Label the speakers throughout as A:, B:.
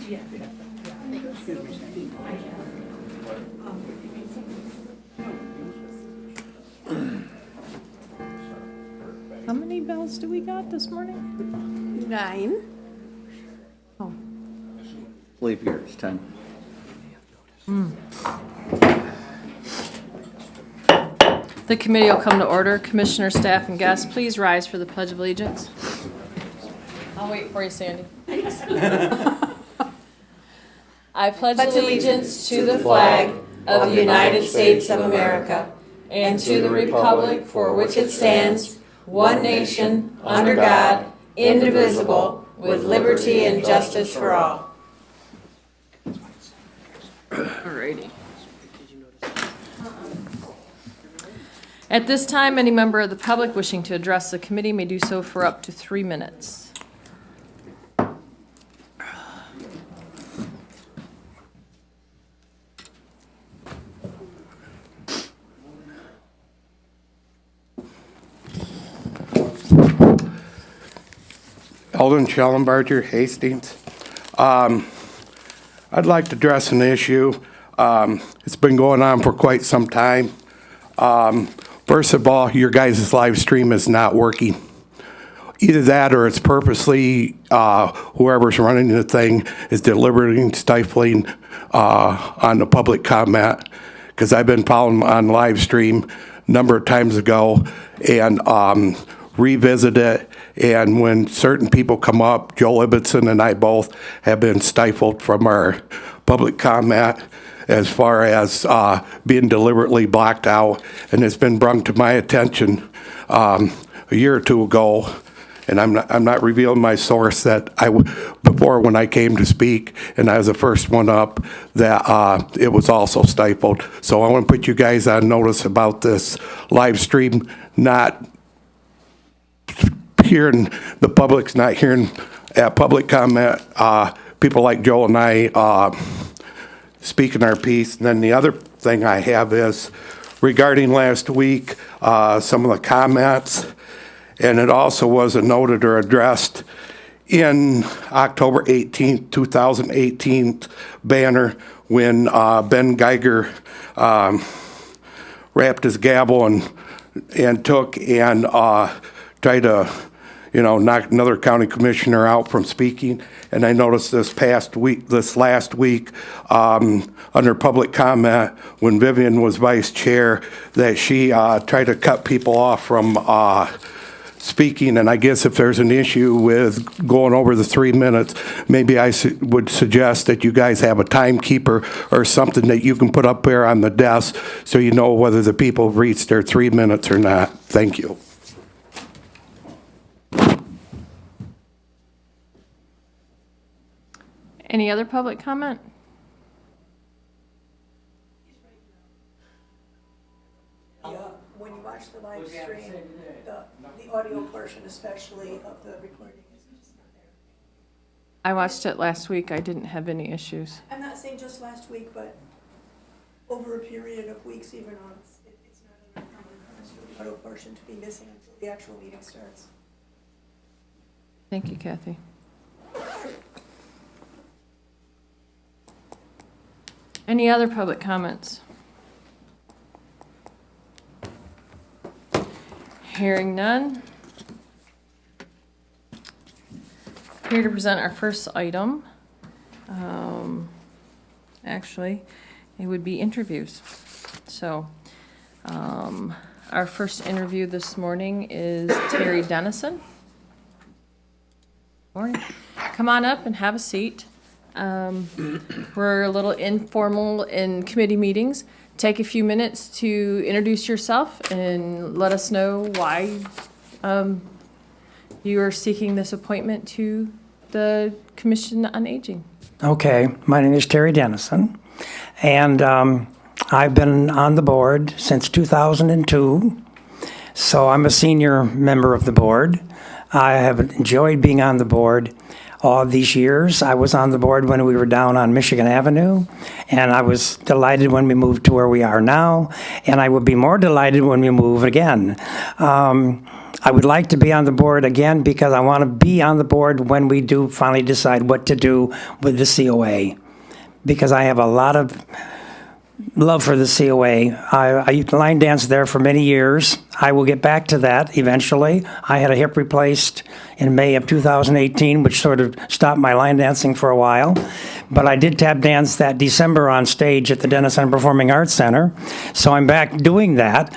A: How many bells do we got this morning?
B: 9.
A: Oh,
C: Leap year, it's 10.
A: the committee will come to order. Commissioner, staff, and guests, please rise for the Pledge of Allegiance. I'll wait for you, Sandy. I pledge allegiance to the flag of the United States of America and to the republic for which it stands, one nation, under God, indivisible, with liberty and justice for all. Alrighty. At this time, any member of the public wishing to address the committee may do so for up to 3 minutes.
D: Eldon Schellenbarger, Hastings. I'd like to address an issue. It's been going on for quite some time. First of all, your guys' live stream is not working. Either that or it's purposely, whoever's running the thing is deliberately stifling on the public comment. Because I've been following on live stream a number of times ago and revisit it. And when certain people come up, Joel Ibbotson and I both have been stifled from our public comment as far as being deliberately blocked out. And it's been brought to my attention a year or two ago, and I'm not revealing my source, that before when I came to speak and I was the first one up, that it was also stifled. So I want to put you guys on notice about this live stream not hearing, the public's not hearing public comment. People like Joel and I speaking our piece. And then the other thing I have is regarding last week, some of the comments, and it also was noted or addressed in October 18th, 2018 banner when Ben Geiger wrapped his gavel and took and tried to knock another county commissioner out from speaking. And I noticed this last week, under public comment, when Vivian was vice chair, that she tried to cut people off from speaking. And I guess if there's an issue with going over the 3 minutes, maybe I would suggest that you guys have a timekeeper or something that you can put up there on the desk so you know whether the people have reached their 3 minutes or not. Thank you.
A: Any other public comment?
B: When you watch the live stream, the audio portion especially of the recording is just not there.
A: I watched it last week. I didn't have any issues.
B: I'm not saying just last week, but over a period of weeks even on, it's not an uncommon occurrence for the audio portion to be missing until the actual meeting starts.
A: Thank you, Kathy. Any other public comments? Hearing none. Here to present our first item. Actually, it would be interviews. So, our first interview this morning is Terry Dennison. Morning. Come on up and have a seat. We're a little informal in committee meetings. Take a few minutes to introduce yourself and let us know why you are seeking this appointment to the Commission on Aging.
E: Okay, my name is Terry Dennison, and I've been on the board since 2002, so I'm a senior member of the board. I have enjoyed being on the board all these years. I was on the board when we were down on Michigan Avenue, and I was delighted when we moved to where we are now, and I would be more delighted when we move again. I would like to be on the board again because I want to be on the board when we do finally decide what to do with the COA. Because I have a lot of love for the COA. I line danced there for many years. I will get back to that eventually. I had a hip replaced in May of 2018, which sort of stopped my line dancing for a while. But I did tap dance that December on stage at the Dennis Center Performing Arts Center. So I'm back doing that.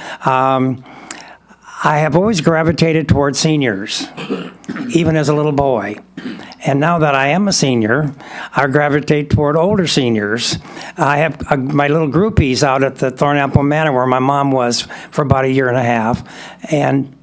E: I have always gravitated toward seniors, even as a little boy. And now that I am a senior, I gravitate toward older seniors. I have my little groupies out at the Thornapple Manor where my mom was for about a year and a half. And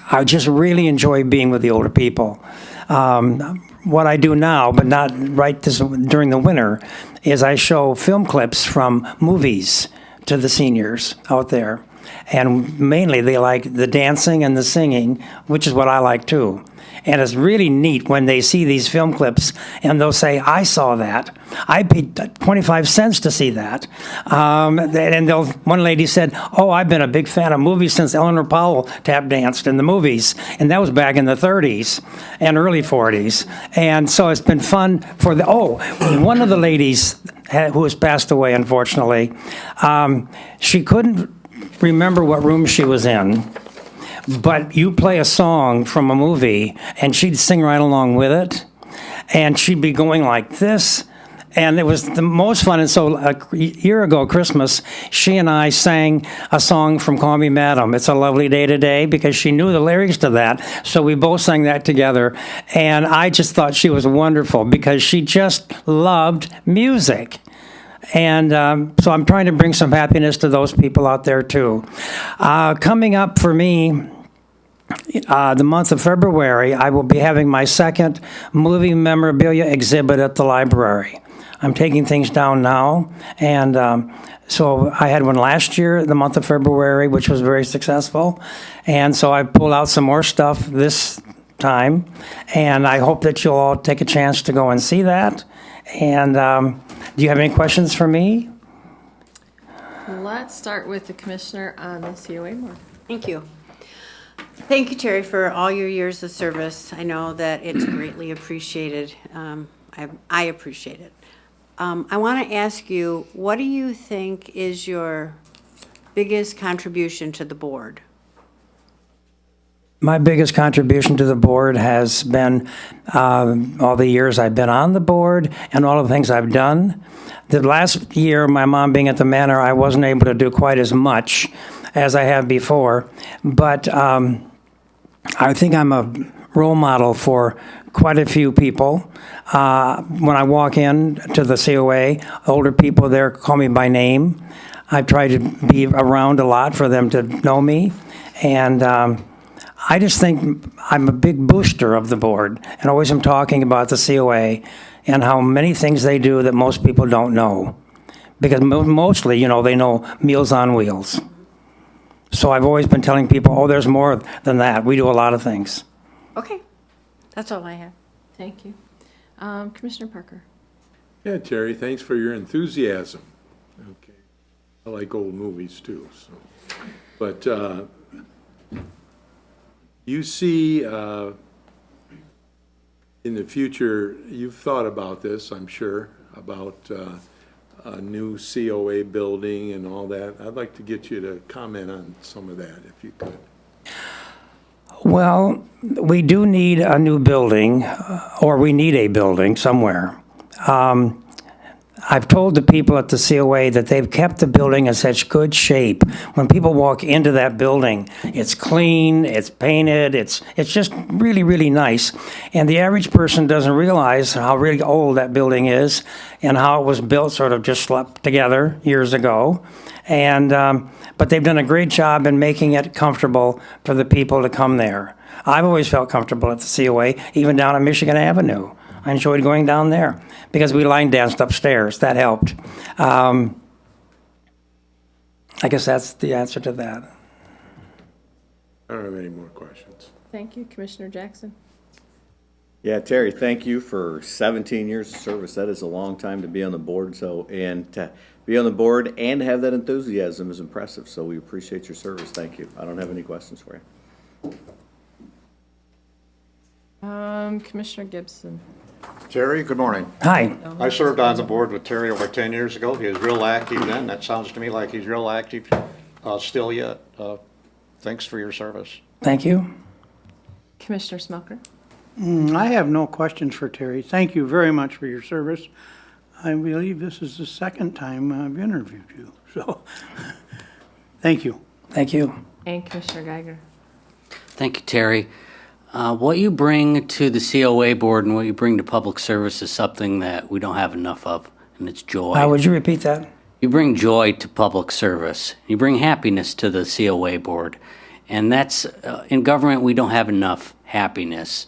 E: I just really enjoy being with the older people. What I do now, but not during the winter, is I show film clips from movies to the seniors out there. And mainly they like the dancing and the singing, which is what I like too. And it's really neat when they see these film clips and they'll say, I saw that. I paid 25 cents to see that. And one lady said, oh, I've been a big fan of movies since Eleanor Powell tap danced in the movies. And that was back in the 30s and early 40s. And so it's been fun for one of the ladies who has passed away, unfortunately, she couldn't remember what room she was in. But you play a song from a movie, and she'd sing right along with it, and she'd be going like this, and it was the most fun. And so a year ago, Christmas, she and I sang a song from Call Me Madam, It's a Lovely Day Today, because she knew the lyrics to that, so we both sang that together, and I just thought she was wonderful, because she just loved music. And so I'm trying to bring some happiness to those people out there, too. Coming up for me, the month of February, I will be having my second movie memorabilia exhibit at the library. I'm taking things down now. And so I had one last year, the month of February, which was very successful. And so I pulled out some more stuff this time. And I hope that you'll all take a chance to go and see that. And do you have any questions for me?
A: Let's start with the commissioner on the COA board.
F: Thank you. Thank you, Terry, for all your years of service. I know that it's greatly appreciated. I appreciate it. I want to ask you, what do you think is your biggest contribution to the board?
E: My biggest contribution to the board has been all the years I've been on the board and all of the things I've done. The last year, my mom being at the manor, I wasn't able to do quite as much as I have before, but I think I'm a role model for quite a few people. When I walk in to the COA, older people there call me by name. I try to be around a lot for them to know me, and I just think I'm a big booster of the board, and always am talking about the COA and how many things they do that most people don't know. Because mostly, they know Meals on Wheels. So I've always been telling people, oh, there's more than that. We do a lot of things.
F: Okay, that's all I have.
A: Thank you. Commissioner Parker.
G: Yeah, Terry, thanks for your enthusiasm. Okay. I like old movies too, so. But you see in the future, you've thought about this, I'm sure, about a new COA building and all that. I'd like to get you to comment on some of that, if you could.
E: Well, we do need a new building, or we need a building somewhere. I've told the people at the COA that they've kept the building in such good shape. When people walk into that building, it's clean, it's painted, it's just really, really nice. And the average person doesn't realize how really old that building is and how it was built sort of just slapped together years ago. And but they've done a great job in making it comfortable for the people to come there. I've always felt comfortable at the COA, even down on Michigan Avenue. I enjoyed going down there because we line danced upstairs. That helped. I guess that's the answer to that.
G: I don't have any more questions.
A: Thank you, Commissioner Jackson.
C: Yeah, Terry, thank you for 17 years of service. That is a long time to be on the board. And to be on the board and have that enthusiasm is impressive. So we appreciate your service. Thank you. I don't have any questions for you.
A: Commissioner Gibson.
H: Terry, good morning.
E: Hi.
H: I served on the board with Terry over 10 years ago. He was real active then. That sounds to me like he's real active still yet. Thanks for your service.
E: Thank you.
A: Commissioner Smucker.
I: I have no questions for Terry. Thank you very much for your service. I believe this is the second time I've interviewed you, so thank you.
E: Thank you.
A: And Commissioner Geiger.
J: Thank you, Terry. What you bring to the COA board and what you bring to public service is something that we don't have enough of, and it's joy.
E: Would you repeat that?
J: You bring joy to public service. You bring happiness to the COA board. And that's, in government, we don't have enough happiness.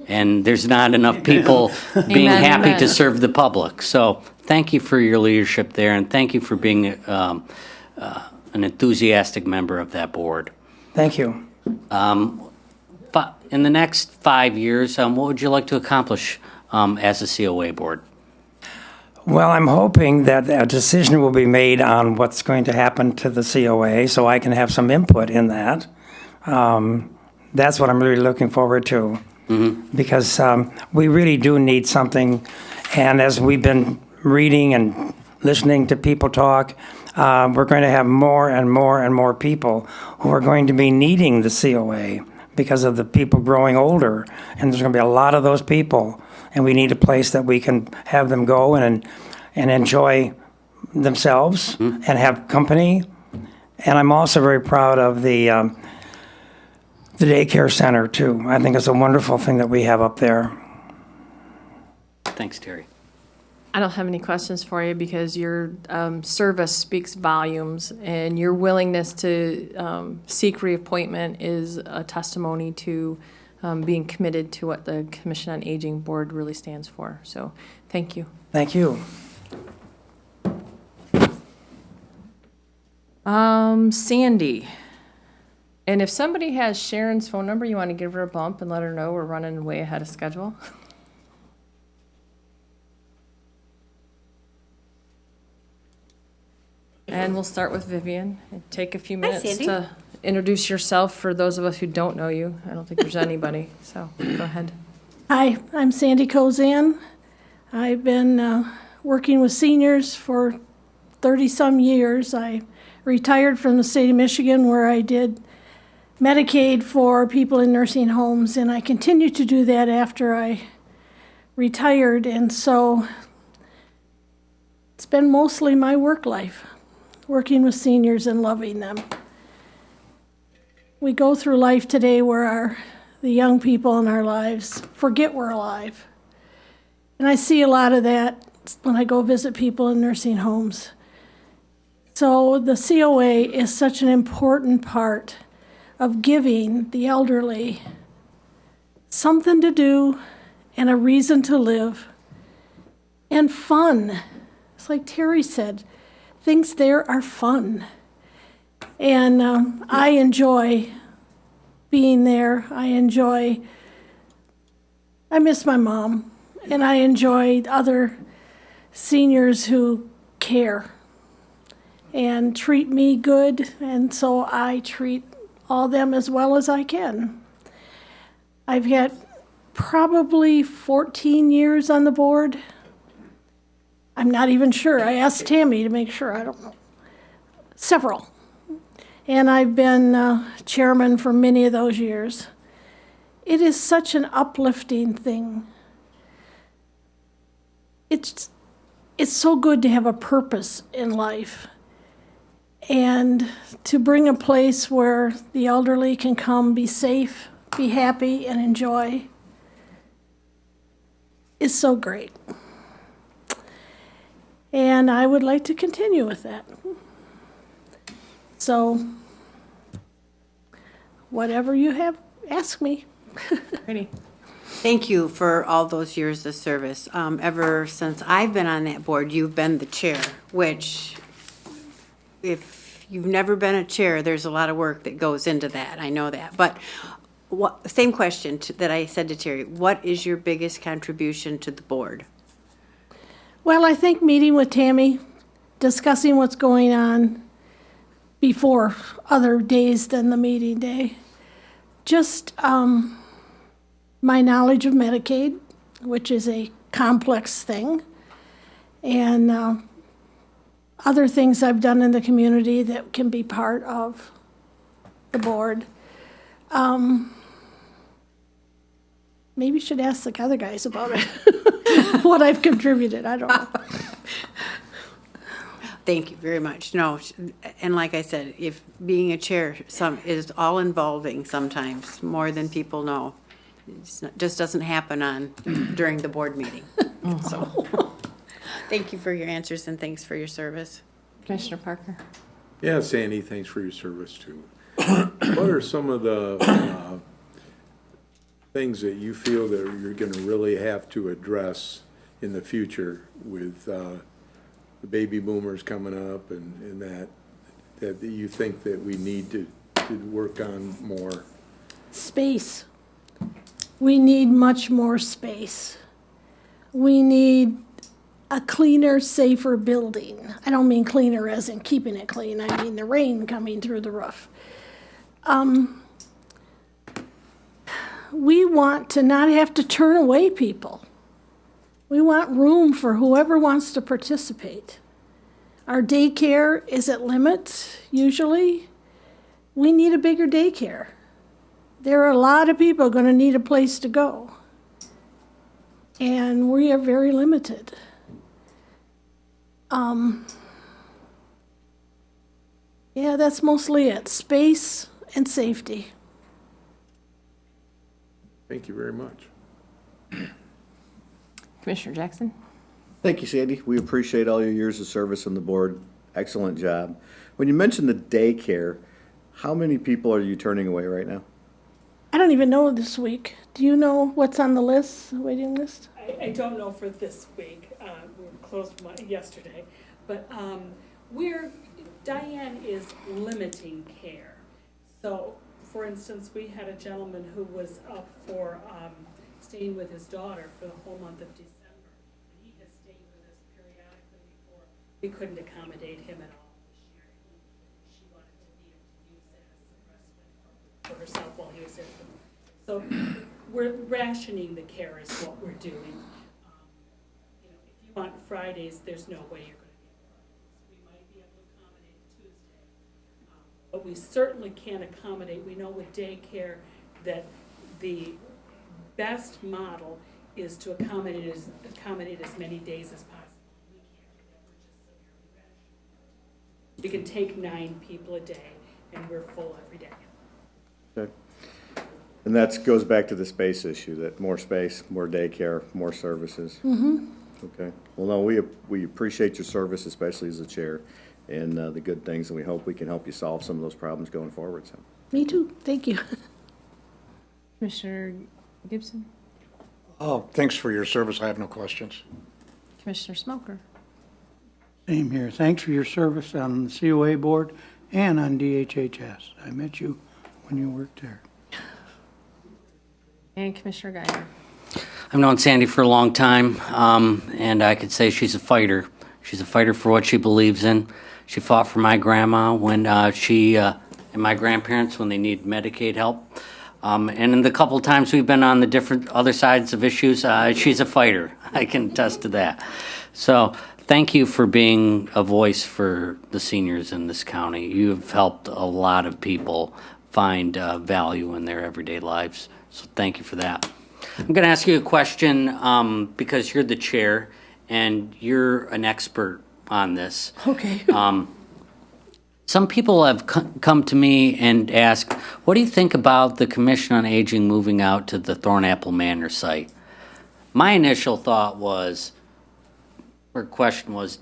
J: And there's not enough people being
A: Amen,
J: happy
A: amen.
J: to serve the public. So thank you for your leadership there, and thank you for being an enthusiastic member of that board.
E: Thank you.
J: In the next 5 years, what would you like to accomplish as a COA board?
E: Well, I'm hoping that a decision will be made on what's going to happen to the COA, so I can have some input in that. That's what I'm really looking forward to, because we really do need something. And as we've been reading and listening to people talk, we're going to have more and more and more people who are going to be needing the COA because of the people growing older. And there's going to be a lot of those people. And we need a place that we can have them go and enjoy themselves and have company. And I'm also very proud of the daycare center, too. I think it's a wonderful thing that we have up there.
J: Thanks, Terry.
A: I don't have any questions for you because your service speaks volumes, and your willingness to seek reappointment is a testimony to being committed to what the Commission on Aging Board really stands for. So thank you.
E: Thank you.
A: Sandy. And if somebody has Sharon's phone number, you want to give her a bump and let her know we're running way ahead of schedule. And we'll start with Vivian. Take a few minutes
F: Sandy.
A: to introduce yourself for those of us who don't know you. I don't think there's anybody, so go ahead.
B: Hi, I'm Sandy Kozan. I've been working with seniors for 30-some years. I retired from the state of Michigan where I did Medicaid for people in nursing homes, and I continued to do that after I retired, and so it's been mostly my work life, working with seniors and loving them. We go through life today where the young people in our lives forget we're alive. And I see a lot of that when I go visit people in nursing homes. So the COA is such an important part of giving the elderly something to do and a reason to live and fun. It's like Terry said, things there are fun. And I enjoy being there. I miss my mom, and I enjoy other seniors who care and treat me good, and so I treat all them as well as I can. I've had probably 14 years on the board. I'm not even sure. I asked Tammy to make sure. I don't know. Several. And I've been chairman for many of those years. It is such an uplifting thing. It's so good to have a purpose in life and to bring a place where the elderly can come, be safe, be happy, and enjoy is so great. And I would like to continue with that. So, whatever you have, ask me.
A: Ready?
F: Thank you for all those years of service. Ever since I've been on that board, you've been the chair, which if you've never been a chair, there's a lot of work that goes into that. I know that. But same question that I said to Terry. What is your biggest contribution to the board?
B: Well, I think meeting with Tammy, discussing what's going on before other days than the meeting day, just my knowledge of Medicaid, which is a complex thing, and other things I've done in the community that can be part of the board. Maybe you should ask the other guys about it, what I've contributed, I don't know.
F: Thank you very much. No, and like I said, if being a chair is all involving sometimes, more than people know. Just doesn't happen during the board meeting. So, thank you for your answers and thanks for your service.
A: Commissioner Parker?
G: Yeah, Sandy, thanks for your service too. What are some of the things that you feel that you're gonna really have to address in the future with the baby boomers coming up and that you think that we need to work on more?
B: Space. We need much more space. We need a cleaner, safer building. I don't mean cleaner as in keeping it clean, I mean the rain coming through the roof. We want to not have to turn away people. We want room for whoever wants to participate. Our daycare is at limits, usually. We need a bigger daycare. There are a lot of people going to need a place to go. And we are very limited. Yeah, that's mostly it. Space and safety.
G: Thank you very much.
A: Commissioner Jackson?
C: Thank you, Sandy. We appreciate all your years of service on the board. Excellent job. When you mentioned the daycare, how many people are you turning away right now?
B: I don't even know this week. Do you know what's on the list, the waiting list?
K: I don't know for this week. We were closed yesterday. But Diane is limiting care. So, for instance, we had a gentleman who was up for staying with his daughter for the whole month of December. And he has stayed with us periodically before. We couldn't accommodate him at all this year. She wanted to be able to use that as some respite for herself while he was there. So we're rationing the care is what we're doing. If you want Fridays, there's no way you're going to get Fridays. We might be able to accommodate Tuesday. But we certainly can't accommodate. We know with daycare that the best model is to accommodate as many days as possible. We can't do that. We're just severely rationing. We can take 9 people a day, and we're full every day.
C: Okay. And that goes back to the space issue, that more space, more daycare, more services. Mm-hmm. Okay. Well, no, we appreciate your service, especially as the chair, and the good things, and we hope we can help you solve some of those problems going forward. So.
B: Me too. Thank you.
A: Commissioner Gibson?
H: Oh, thanks for your service. I have no questions.
A: Commissioner Smoker?
I: Same here. Thanks for your service on the COA board and on DHHS. I met you when you worked there.
A: And Commissioner Geiger?
J: I've known Sandy for a long time, and I could say she's a fighter. She's a fighter for what she believes in. She fought for my grandma when and my grandparents when they needed Medicaid help. And in the couple times we've been on the different other sides of issues, she's a fighter. I can attest to that. So thank you for being a voice for the seniors in this county. You've helped a lot of people find value in their everyday lives. So thank you for that. I'm going to ask you a question because you're the chair and you're an expert on this.
B: Okay.
J: Some people have come to me and asked, what do you think about the Commission on Aging moving out to the Thornapple Manor site? My initial thought was, or question was,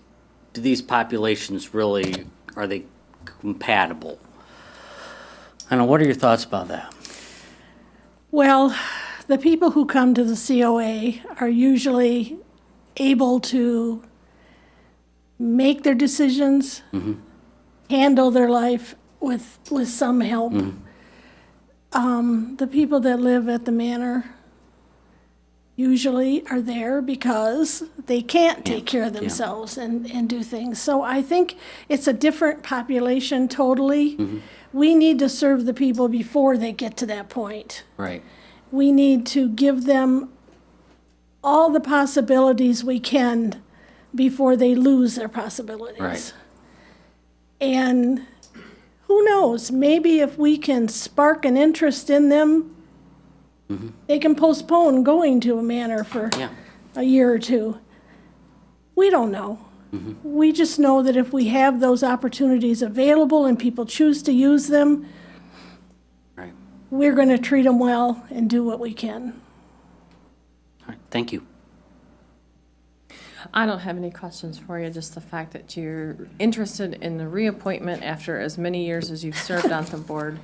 J: do these populations really, are they compatible? I don't know, what are your thoughts about that?
B: Well, the people who come to the COA are usually able to make their decisions, handle their life with some help. The people that live at the manor, usually are there because they can't take care of themselves and do things. So I think it's a different population totally. We need to serve the people before they get to that point.
J: Right.
B: We need to give them all the possibilities we can before they lose their possibilities.
J: Right.
B: And who knows, maybe if we can spark an interest in them, they can postpone going to a manor for
J: Yeah.
B: a year or two. We don't know. We just know that if we have those opportunities available and people choose to use them,
J: Right.
B: we're going to treat them well and do what we can.
J: All right. Thank you.
A: I don't have any questions for you, just the fact that you're interested in the reappointment after as many years as you've served on the board.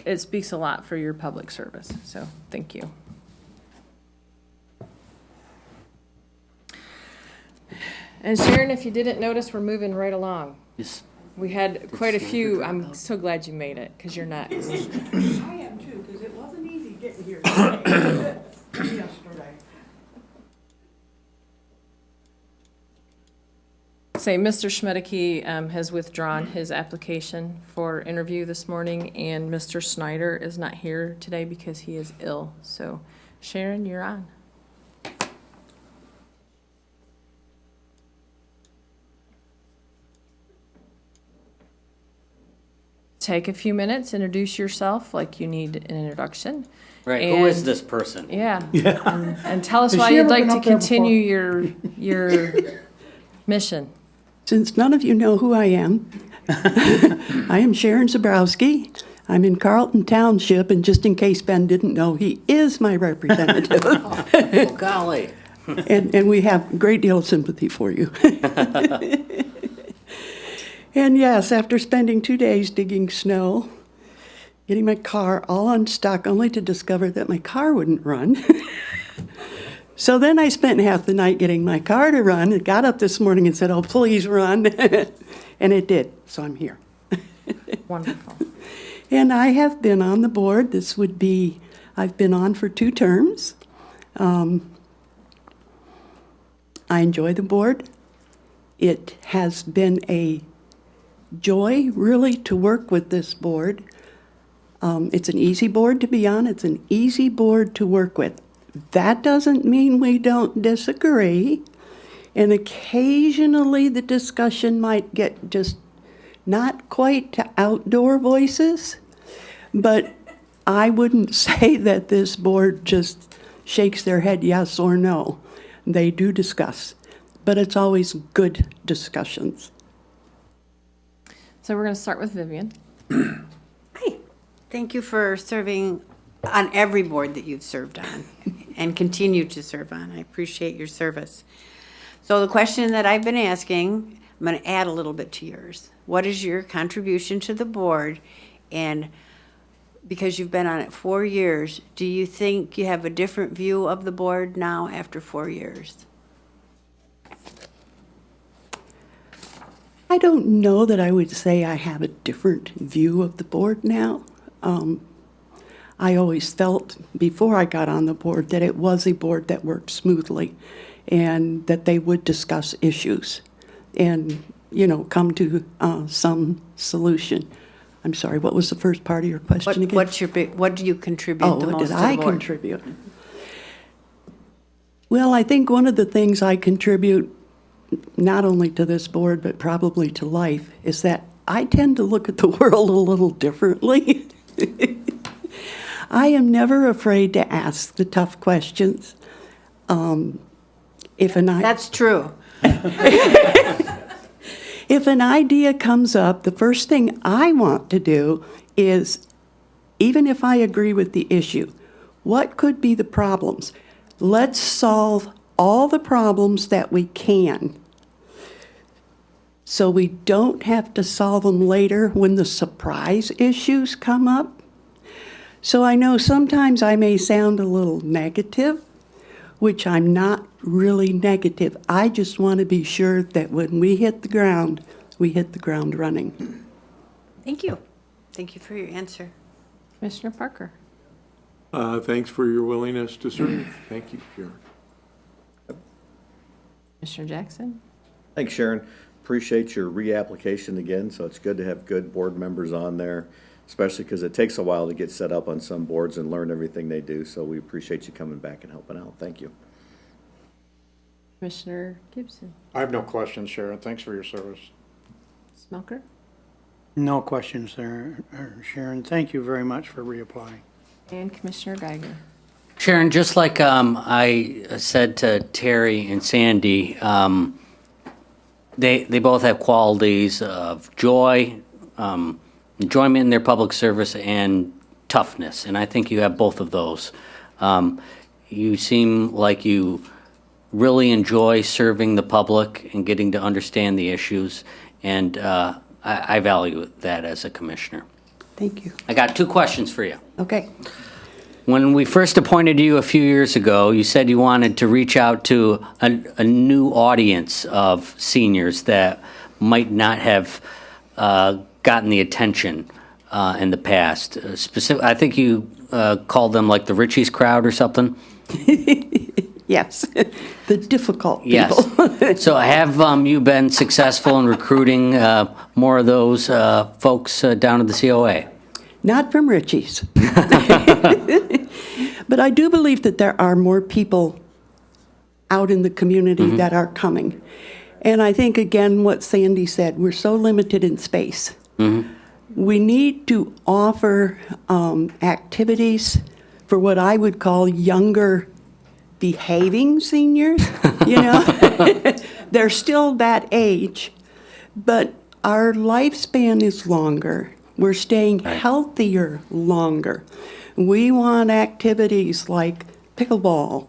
A: It speaks a lot for your public service, so thank you. And Sharon, if you didn't notice, we're moving right along.
J: Yes.
A: We had quite a few. I'm so glad you made it, because you're next.
L: I am too, because it wasn't easy getting here today. Yesterday.
A: Say, Mr. Schmedeke has withdrawn his application for interview this morning, and Mr. Snyder is not here today because he is ill. So, Sharon, you're on. Take a few minutes, introduce yourself like you need an introduction.
J: Right. Who is
A: And-
J: this person?
A: Yeah. And tell us
L: Has
A: why
L: she
A: you'd
L: ever
A: like
L: been
A: to
L: up there
A: continue your mission.
L: Since none of you know who I am, I am Sharon Zabrowski. I'm in Carlton Township, and just in case Ben didn't know, he is my representative.
J: Oh, golly.
L: and we have a great deal of sympathy for you. And yes, after spending 2 days digging snow, getting my car all unstuck, only to discover that my car wouldn't run. So then I spent half the night getting my car to run, and got up this morning and said, "Oh, please run." And it did, so I'm here.
A: Wonderful.
L: And I have been on the board. I've been on for 2 terms. I enjoy the board. It has been a joy, really, to work with this board. It's an easy board to be on. It's an easy board to work with. That doesn't mean we don't disagree. And occasionally the discussion might get just not quite to outdoor voices. But I wouldn't say that this board just shakes their head yes or no. They do discuss. But it's always good discussions.
A: So we're going to start with Vivian.
F: Hi. Thank you for serving on every board that you've served on and continue to serve on. I appreciate your service. So the question that I've been asking, I'm going to add a little bit to yours. What is your contribution to the board? And because you've been on it 4 years, do you think you have a different view of the board now after 4 years?
L: I don't know that I would say I have a different view of the board now. I always felt before I got on the board that it was a board that worked smoothly and that they would discuss issues and, come to some solution. I'm sorry, what was the first part of your question again?
F: What do you contribute the
L: what
F: most
L: did
F: to the
L: I
F: board?
L: contribute? Well, I think one of the things I contribute not only to this board, but probably to life, is that I tend to look at the world a little differently. I am never afraid to ask the tough questions.
F: That's true.
L: If an idea comes up, the first thing I want to do is, even if I agree with the issue, what could be the problems? Let's solve all the problems that we can, so we don't have to solve them later when the surprise issues come up. So I know sometimes I may sound a little negative, which I'm not really negative. I just want to be sure that when we hit the ground running.
F: Thank you. Thank you for your answer.
A: Commissioner Parker.
G: Thanks for your willingness to serve. Thank you, Sharon.
A: Commissioner Jackson?
C: Thanks, Sharon. Appreciate your reapplication again, so it's good to have good board members on there, especially because it takes a while to get set up on some boards and learn everything they do, so we appreciate you coming back and helping out. Thank you.
A: Commissioner Gibson?
H: I have no questions, Sharon. Thanks for your service.
A: Smelker?
I: No questions there, Sharon. Thank you very much for reapplying.
A: And Commissioner Geiger?
J: Sharon, just like I said to Terry and Sandy, they both have qualities of joy, enjoyment in their public service, and toughness. And I think you have both of those. You seem like you really enjoy serving the public and getting to understand the issues, and I value that as a commissioner.
L: Thank you.
J: I got 2 questions for you.
L: Okay.
J: When we first appointed you a few years ago, you said you wanted to reach out to a new audience of seniors that might not have gotten the attention in the past. I think you called them like the Ritchie's crowd or something.
L: Yes, the difficult people.
J: Yes. So have you been successful in recruiting more of those folks down at the COA?
L: Not from Ritchie's. But I do believe that there are more people out in the community that are coming. And I think, again, what Sandy said, we're so limited in space. We need to offer activities for what I would call younger behaving seniors. You know, they're still that age, but our lifespan is longer. We're staying healthier longer. We want activities like pickleball.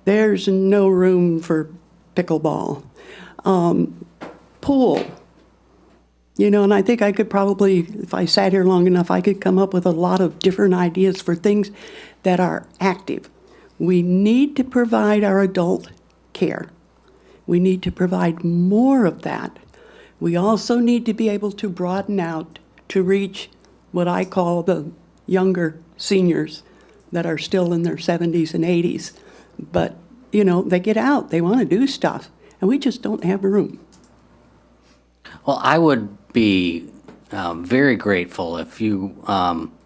L: There's no room for pickleball. Pool. You know, and I think I could probably, if I sat here long enough, I could come up with a lot of different ideas for things that are active. We need to provide our adult care. We need to provide more of that. We also need to be able to broaden out to reach what I call the younger seniors that are still in their 70s and 80s. But, you know, they get out, they want to do stuff, and we just don't have room.
J: Well, I would be very grateful if you,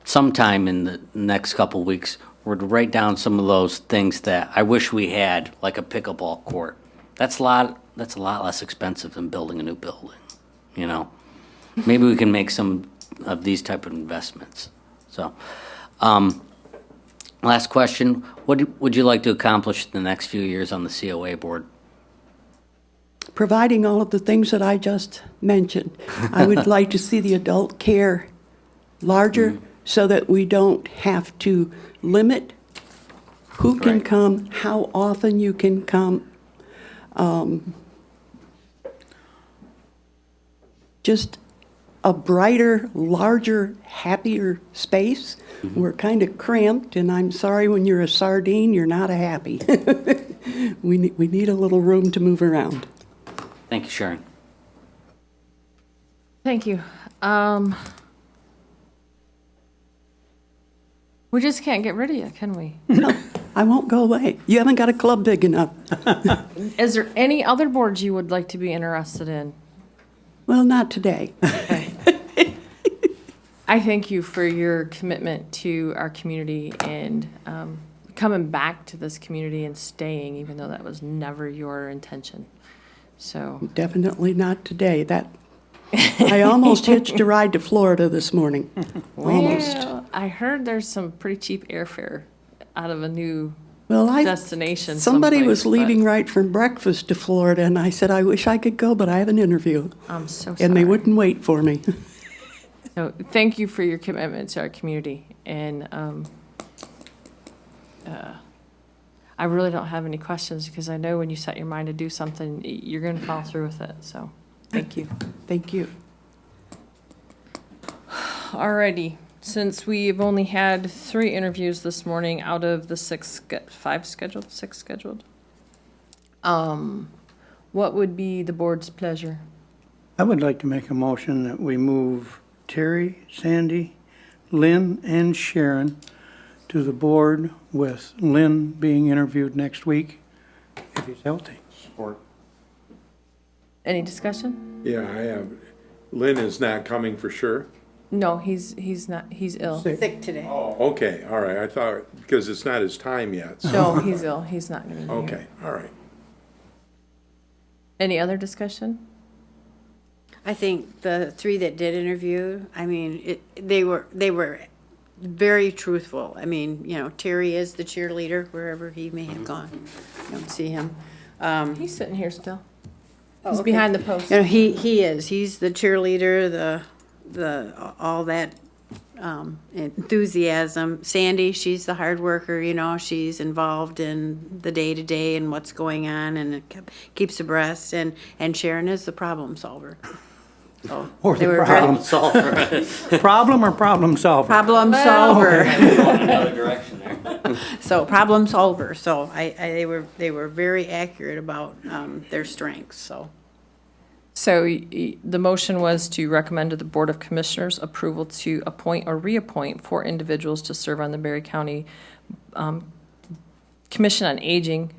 J: sometime in the next couple of weeks, were to write down some of those things that I wish we had, like a pickleball court. That's a lot less expensive than building a new building, you know? Maybe we can make some of these type of investments. So, last question, what would you like to accomplish in the next few years on the COA board?
L: Providing all of the things that I just mentioned. I would like to see the adult care larger so that we don't have to limit who can come, how often you can come. Just a brighter, larger, happier space. We're kind of cramped, and I'm sorry, when you're a sardine, you're not a happy. We need a little room to move around.
J: Thank you, Sharon.
A: Thank you. We just can't get rid of you, can we?
L: No, I won't go away. You haven't got a club big enough.
A: Is there any other boards you would like to be interested in?
L: Well, not today.
A: I thank you for your commitment to our community and coming back to this community and staying, even though that was never your intention. So
L: Definitely not today. I almost hitched a ride to Florida this morning. Almost.
A: Well, I heard there's some pretty cheap airfare out of a new
L: Well,
A: destination.
L: somebody was
A: someplace,
L: leaving
A: but
L: right from breakfast to Florida, and I said, I wish I could go, but I have an interview.
A: I'm so sorry.
L: And they wouldn't wait for me.
A: So thank you for your commitment to our community. And I really don't have any questions because I know when you set your mind to do something, you're going to follow through with it. So thank you.
L: Thank you.
A: Alrighty. Since we've only had 3 interviews this morning out of the 6 scheduled, what would be the board's pleasure?
I: I would like to make a motion that we move Terry, Sandy, Lynn, and Sharon to the board with Lynn being interviewed next week, if he's healthy.
H: Support.
A: Any discussion?
G: Yeah, I have. Lynn is not coming for sure?
A: No, he's not, he's ill.
F: Sick today.
G: Oh, okay, all right. I thought, because it's not his time yet. so-
A: No, he's ill. He's not going to be here.
G: Okay, all right.
A: Any other discussion?
F: I think the three that did interview, I mean, they were very truthful. I mean, you know, Terry is the cheerleader wherever he may have gone. I don't see him.
A: He's sitting here still.
F: Oh,
A: He's
F: okay.
A: behind the post.
F: You know, he is. He's the cheerleader, all that enthusiasm. Sandy, she's the hard worker, you know, she's involved in the day-to-day and what's going on and it keeps abreast. And Sharon is the problem solver. So
I: Or
F: they
I: the
F: were
I: problem,
F: very-
I: problem or problem solver?
F: problem solver.
J: Another direction there.
F: So problem solver. So they were very accurate about their strengths. So.
A: So the motion was to recommend to the Board of Commissioners approval to appoint or reappoint 4 individuals to serve on the Berry County Commission on Aging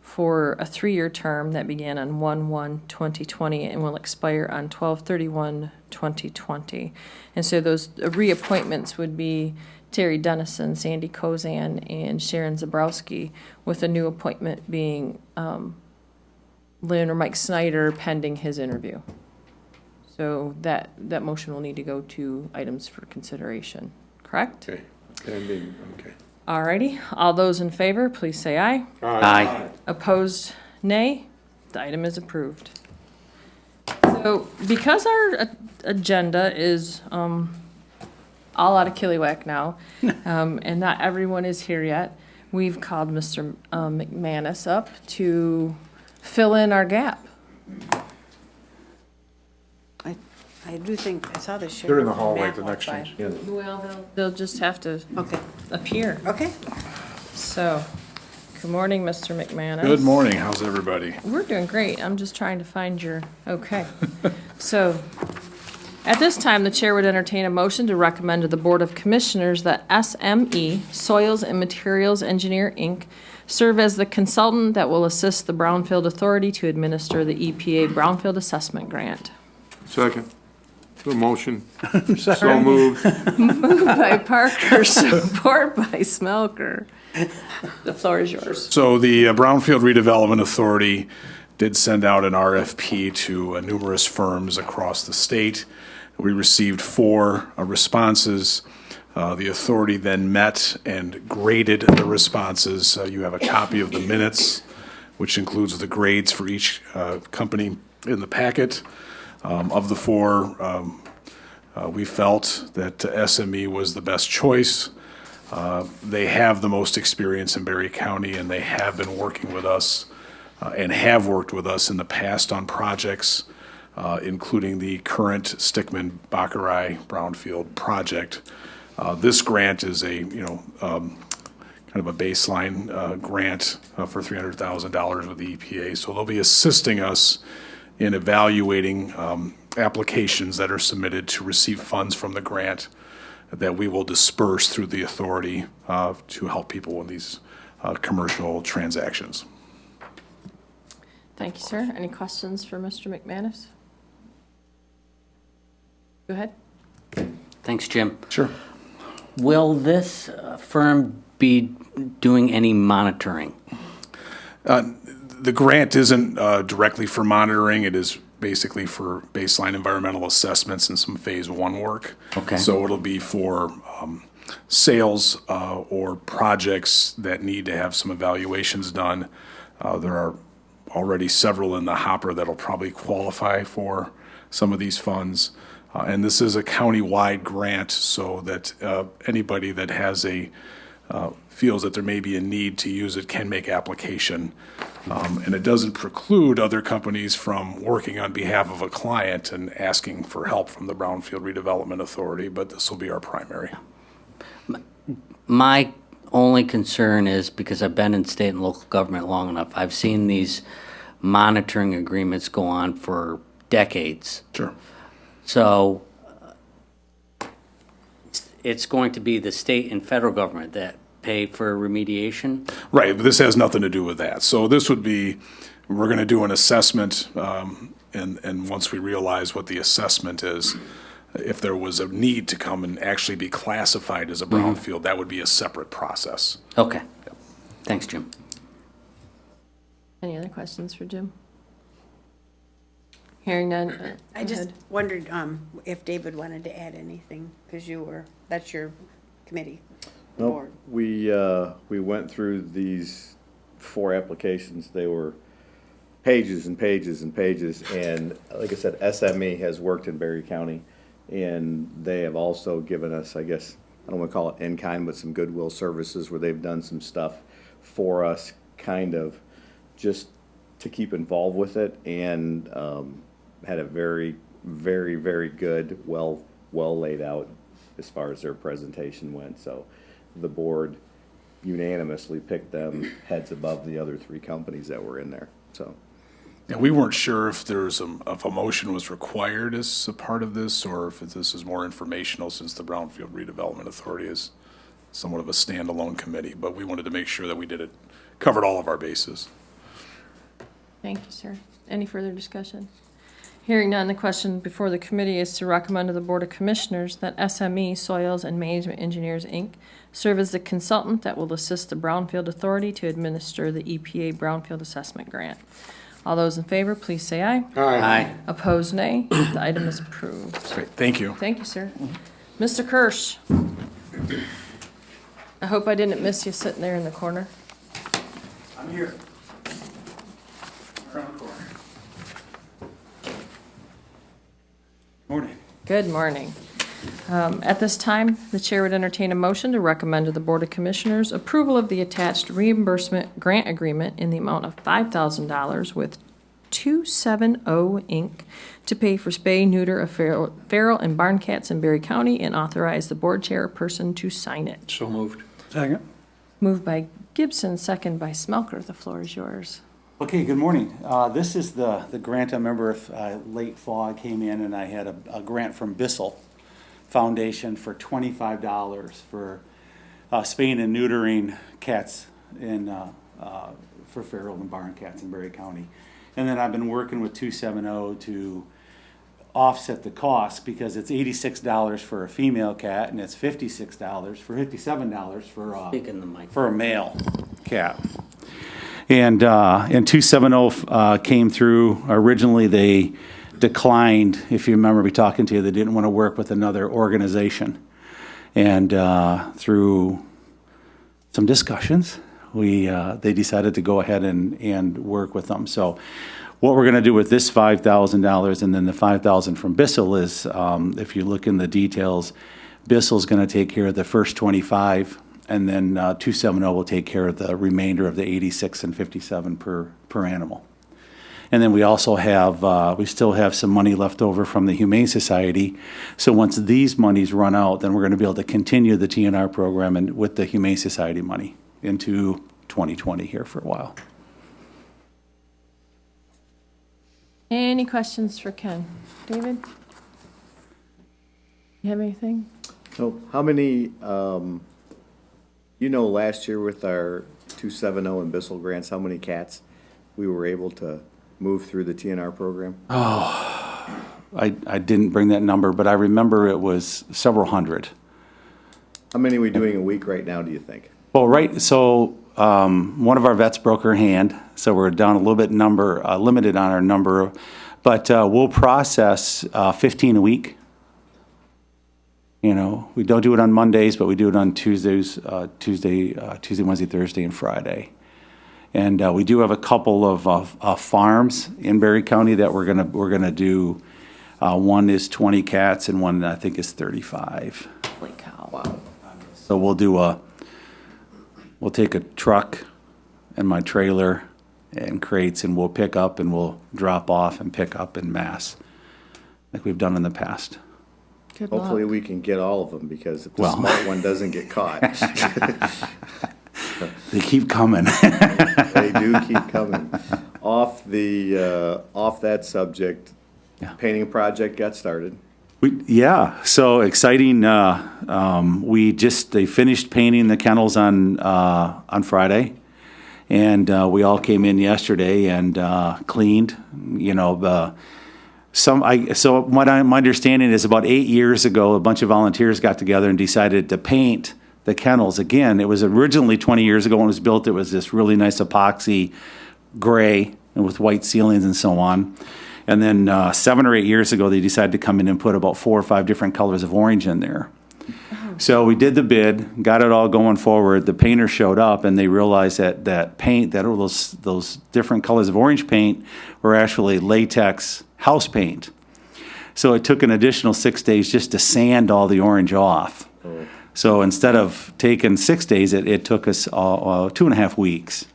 A: for a 3-year term that began on 1/1/2020 and will expire on 12/31/2020. And so those reappointments would be Terry Dennison, Sandy Kozan, and Sharon Zabrowski, with a new appointment being Lynn or Mike Snyder pending his interview. So that motion will need to go to items for consideration, correct?
G: Okay, pending, okay.
A: Alrighty, all those in favor, please say aye.
J: Aye.
A: Opposed, nay. The item is approved. So because our agenda is all out of Killywack now, and not everyone is here yet, we've called Mr. McManus up to fill in our gap.
F: I do think I saw the sheriff.
H: They're in the hallway
F: Matt
H: at the
F: walk
H: next
F: by.
H: one.
A: Well, they'll just have to
F: Okay.
A: appear.
F: Okay.
A: So, good morning, Mr. McManus.
M: Good morning. How's everybody?
A: We're doing great. I'm just trying to find your, okay. So, at this time, the chair would entertain a motion to recommend to the Board of Commissioners that SME, Soils and Materials Engineer, Inc., serve as the consultant that will assist the Brownfield Authority to administer the EPA Brownfield Assessment Grant.
G: Second. The motion. So moved.
A: Moved by Parker, support by Smelker. The floor is yours.
M: So the Brownfield Redevelopment Authority did send out an RFP to numerous firms across the state. We received 4 responses. The authority then met and graded the responses. You have a copy of the minutes, which includes the grades for each company in the packet. Of the 4, we felt that SME was the best choice. They have the most experience in Berry County, and they have been working with us and have worked with us in the past on projects, including the current Stickman-Baccarai Brownfield project. This grant is a, kind of a baseline grant for $300,000 with the EPA. So they'll be assisting us in evaluating applications that are submitted to receive funds from the grant that we will disperse through the authority to help people in these commercial transactions.
A: Thank you, sir. Any questions for Mr. McManus? Go ahead.
J: Thanks, Jim.
M: Sure.
J: Will this firm be doing any monitoring?
M: The grant isn't directly for monitoring. It is basically for baseline environmental assessments and some phase 1 work.
J: Okay.
M: So it'll be for sales or projects that need to have some evaluations done. There are already several in the hopper that'll probably qualify for some of these funds. And this is a county-wide grant, so that anybody that has feels that there may be a need to use it can make application. And it doesn't preclude other companies from working on behalf of a client and asking for help from the Brownfield Redevelopment Authority, but this will be our primary.
J: My only concern is, because I've been in state and local government long enough, I've seen these monitoring agreements go on for decades.
M: Sure.
J: So it's going to be the state and federal government that pay for remediation?
M: Right, but this has nothing to do with that. So this would be, we're going to do an assessment, and once we realize what the assessment is, if there was a need to come and actually be classified as a brownfield, that would be a separate process.
J: Okay. Thanks, Jim.
A: Any other questions for Jim? Hearing none.
F: I just wondered if David wanted to add anything, because that's your committee, the
C: Nope.
F: board.
C: We went through these 4 applications. They were pages and pages and pages. And like I said, SME has worked in Berry County, and they have also given us, I guess, I don't want to call it in-kind, but some goodwill services where they've done some stuff for us, kind of just to keep involved with it, and had a very, very, very good, well laid out as far as their presentation went. So the board unanimously picked them heads above the other 3 companies that were in there. So
M: And we weren't sure if if a motion was required as a part of this, or if this is more informational, since the Brownfield Redevelopment Authority is somewhat of a standalone committee, but we wanted to make sure that we covered all of our bases.
A: Thank you, sir. Any further discussion? Hearing none, the question before the committee is to recommend to the Board of Commissioners that SME Soils and Management Engineers, Inc. serve as the consultant that will assist the Brownfield Authority to administer the EPA Brownfield Assessment Grant. All those in favor, please say aye.
J: Aye.
A: Opposed, nay. The item is approved.
M: Great, thank you.
A: Thank you, sir. Mr. Kirsch. I hope I didn't miss you sitting there in the corner.
I: I'm here. Around the corner. Morning.
A: Good morning. At this time, the chair would entertain a motion to recommend to the Board of Commissioners approval of the attached reimbursement grant agreement in the amount of $5,000 with 270 Inc. to pay for spay, neuter of feral and barn cats in Berry County, and authorize the board chairperson to sign it.
H: So moved.
I: Second.
A: Moved by Gibson, second by Smelker. The floor is yours.
N: Okay, good morning. This is the grant. I remember late fall I came in and I had a grant from Bissell Foundation for $25 for spaying and neutering cats for feral and barn cats in Berry County. And then I've been working with 270 to offset the cost, because it's $86 for a female cat and it's $57 for a male cat. And 270 came through. Originally, they declined. If you remember me talking to you, they didn't want to work with another organization. And through some discussions, they decided to go ahead and work with them. So what we're going to do with this $5,000 and then the $5,000 from Bissell is, if you look in the details, Bissell's going to take care of the first 25, and then 270 will take care of the remainder of the 86 and 57 per animal. And then we also have, we still have some money left over from the Humane Society. So once these monies run out, then we're going to be able to continue the TNR program and with the Humane Society money into 2020 here for a while.
A: Any questions for Ken? David? You have anything?
C: So how many, last year with our 270 and Bissell grants, how many cats we were able to move through the TNR program?
N: I didn't bring that number, but I remember it was several hundred.
C: How many are we doing a week right now, do you think?
N: Well, one of our vets broke her hand, so we're down a little bit limited on our number, but we'll process 15 a week. We don't do it on Mondays, but we do it on Tuesdays, Tuesday, Wednesday, Thursday, and Friday. And we do have a couple of farms in Berry County that we're gonna do. One is 20 cats, and one I think is 35.
A: Holy cow.
C: Wow.
N: So we'll take a truck and my trailer and crates, and we'll pick up and we'll drop off and pick up en masse, like we've done in the past.
A: Good
C: Hopefully
A: luck.
C: we can get all of them, because if the smart one doesn't get caught.
N: They keep coming.
C: They do keep coming. Off that subject,
N: Yeah.
C: painting project got started.
N: Yeah, so exciting. They finished painting the kennels on Friday, and we all came in yesterday and cleaned. My understanding is about 8 years ago, a bunch of volunteers got together and decided to paint the kennels again. It was originally 20 years ago when it was built. It was this really nice epoxy gray and with white ceilings and so on. And then 7 or 8 years ago, they decided to come in and put about 4 or 5 different colors of orange in there. So we did the bid, got it all going forward. The painter showed up, and they realized that paint, those different colors of orange paint, were actually latex house paint. So it took an additional 6 days just to sand all the orange off. So instead of taking 6 days, it took us 2.5 weeks.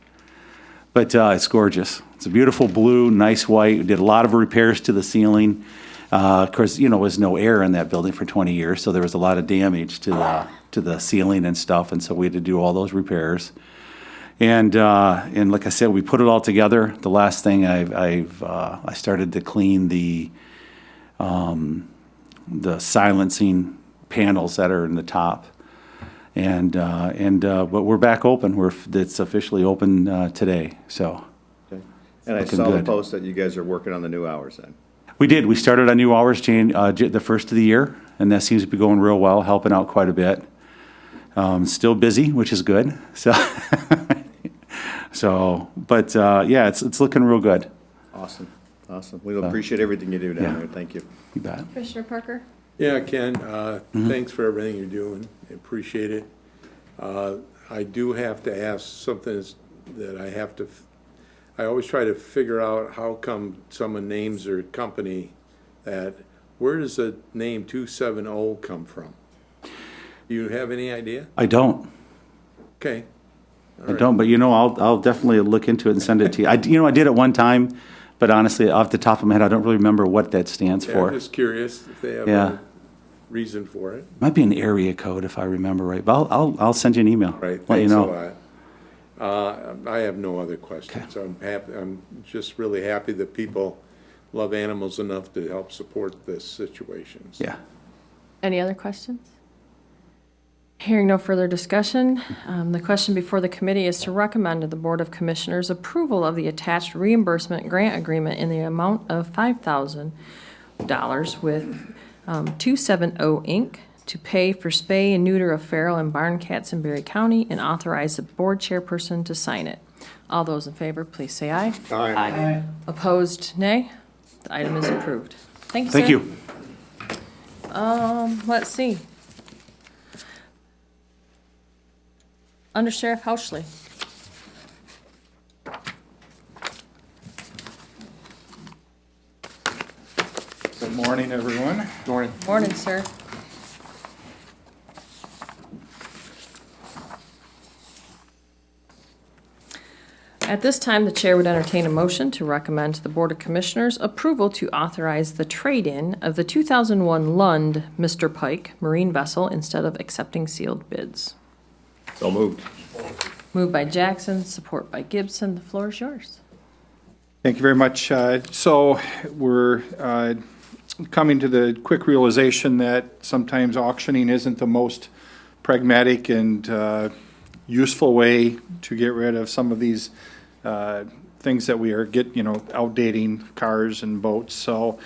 N: But it's gorgeous. It's a beautiful blue, nice white. We did a lot of repairs to the ceiling. Of course, there was no air in that building for 20 years, so there was a lot of damage to the ceiling and stuff, and so we had to do all those repairs. And like I said, we put it all together. The last thing I started to clean the silencing panels that are in the top. But we're back open. It's officially open today. So,
C: Okay. And I saw the post that you guys are working on the new hours then.
N: We did. We started on new hours the first of the year, and that seems to be going real well, helping out quite a bit. Still busy, which is good. Yeah, it's looking real good.
C: Awesome. We appreciate everything you do down there. Thank you.
N: You bet.
A: Commissioner Parker?
G: Yeah, Ken, thanks for everything you're doing. I appreciate it. I do have to ask something that I always try to figure out how come someone names their company where does the name 270 come from? Do you have any idea?
N: I don't.
G: Okay.
N: I don't, but I'll definitely look into it and send it to you. I did it one time, but honestly, off the top of my head, I don't really remember what that stands for.
G: I'm just curious if they have a reason for it.
N: Might be an area code if I remember right, but I'll send you an email.
G: Right,
N: Let you
G: thanks a
N: know.
G: lot. I have no other questions.
N: Okay.
G: I'm just really happy that people love animals enough to help support this situation.
N: Yeah.
A: Any other questions? Hearing no further discussion, the question before the committee is to recommend to the Board of Commissioners approval of the attached reimbursement grant agreement in the amount of $5,000 with 270 Inc. to pay for spay and neuter of feral and barn cats in Berry County and authorize the board chairperson to sign it. All those in favor, please say aye.
H: Aye.
A: Opposed, nay. The item is approved. Thank you,
N: Thank
A: sir.
N: you.
A: Let's see. Under Sheriff Houchley.
O: Good morning, everyone.
H: Morning.
A: Morning, sir. At this time, the chair would entertain a motion to recommend to the Board of Commissioners approval to authorize the trade-in of the 2001 Lund Mr. Pike marine vessel instead of accepting sealed bids.
C: So moved.
A: Moved by Jackson, support by Gibson. The floor is yours.
O: Thank you very much. So we're coming to the quick realization that sometimes auctioning isn't the most pragmatic and useful way to get rid of some of these things that we are outdating cars and boats. So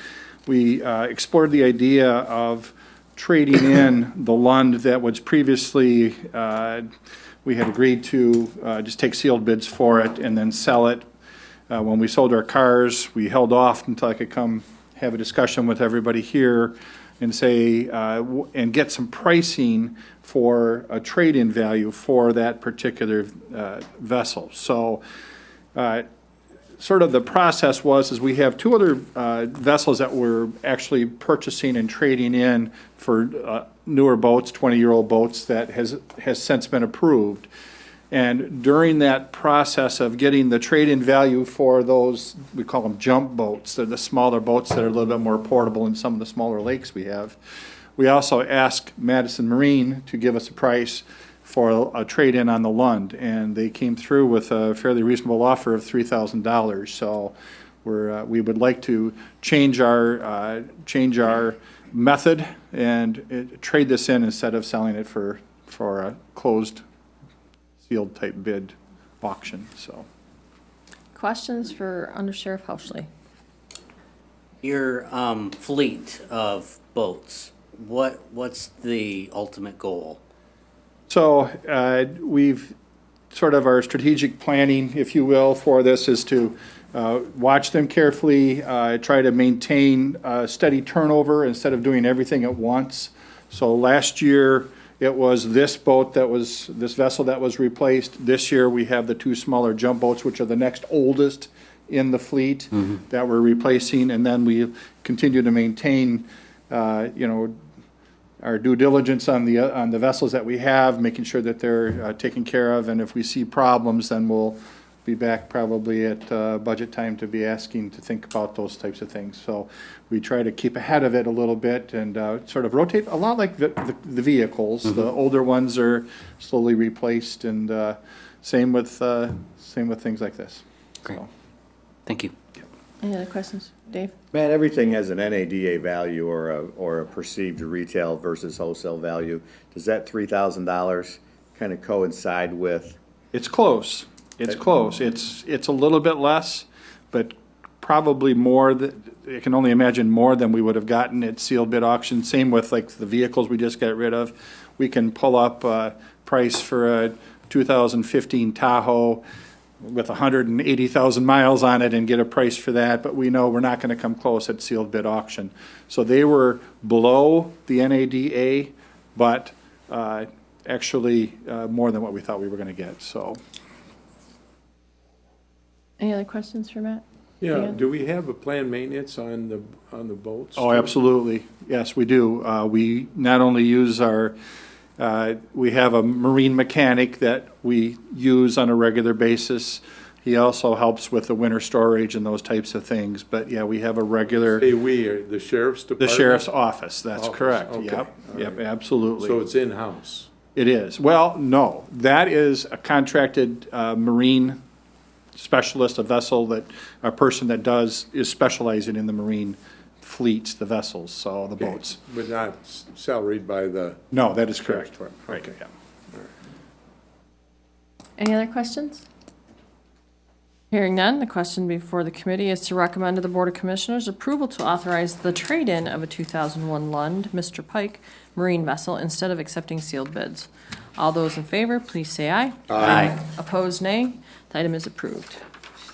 O: we explored the idea of trading in the Lund that was previously, we had agreed to just take sealed bids for it and then sell it. When we sold our cars, we held off until I could come have a discussion with everybody here and say, and get some pricing for a trade-in value for that particular vessel. So sort of the process is we have 2 other vessels that we're actually purchasing and trading in for newer boats, 20-year-old boats that has since been approved. And during that process of getting the trade-in value for those, we call them jump boats, they're the smaller boats that are a little bit more portable in some of the smaller lakes we have. We also asked Madison Marine to give us a price for a trade-in on the Lund, and they came through with a fairly reasonable offer of $3,000. So we would like to change our method and trade this in instead of selling it for a closed, sealed type bid auction, so.
A: Questions for Under Sheriff Housley?
J: Your fleet of boats, what's the ultimate goal?
O: So we've sort of our strategic planning, if you will, for this is to watch them carefully, try to maintain steady turnover instead of doing everything at once. So last year, it was this vessel that was replaced. This year, we have the two smaller jump boats, which are the next oldest in the fleet that we're replacing. And then we continue to maintain, our due diligence on the vessels that we have, making sure that they're taken care of. And if we see problems, then we'll be back probably at budget time to be asking to think about those types of things. So we try to keep ahead of it a little bit and sort of rotate a lot like the vehicles. The older ones are slowly replaced, and same with things like this.
J: Great.
O: So.
J: Thank you.
A: Any other questions? Dave?
C: Matt, everything has an NADA value or a perceived retail versus wholesale value. Does that $3,000 kind of coincide with?
O: It's close. It's close. It's a little bit less, but probably more. I can only imagine more than we would have gotten at sealed bid auction. Same with like the vehicles we just got rid of. We can pull up a price for a 2015 Tahoe with 180,000 miles on it and get a price for that, but we know we're not going to come close at sealed bid auction. So they were below the NADA, but actually more than what we thought we were going to get. So.
A: Any other questions for Matt?
G: Yeah,
A: Dan?
G: do we have a planned maintenance on the boats?
O: Oh, absolutely. Yes, we do. We not only use we have a marine mechanic that we use on a regular basis. He also helps with the winter storage and those types of things. But yeah, we have a regular.
G: Say we, are the sheriff's department?
O: The sheriff's office, that's correct.
G: Okay.
O: Yep,
G: All
O: yep,
G: right.
O: absolutely.
G: So it's in-house?
O: It is. Well, no, that is a contracted marine specialist, a person that is specializing in the marine fleets, the vessels, so the boats.
G: But not salaried by the?
O: No, that is correct.
G: Right.
O: Okay. Yeah.
A: Any other questions? Hearing none, the question before the committee is to recommend to the Board of Commissioners approval to authorize the trade-in of a 2001 Lund Mr. Pike marine vessel instead of accepting sealed bids. All those in favor, please say aye.
J: Aye.
A: Opposed, nay. The item is approved.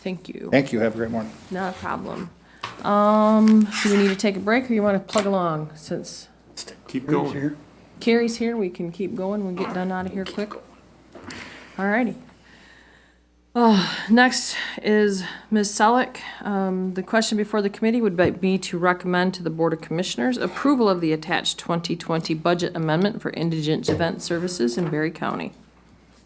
A: Thank you.
O: Thank you. Have a great morning.
A: Not a problem. Do we need to take a break, or you want to plug along since
G: Keep going.
A: Carrie's here? We can keep going. We'll get done out of here quick. All righty. Next is Ms. Selleck. The question before the committee would be to recommend to the Board of Commissioners approval of the attached 2020 budget amendment for indigent event services in Berry County.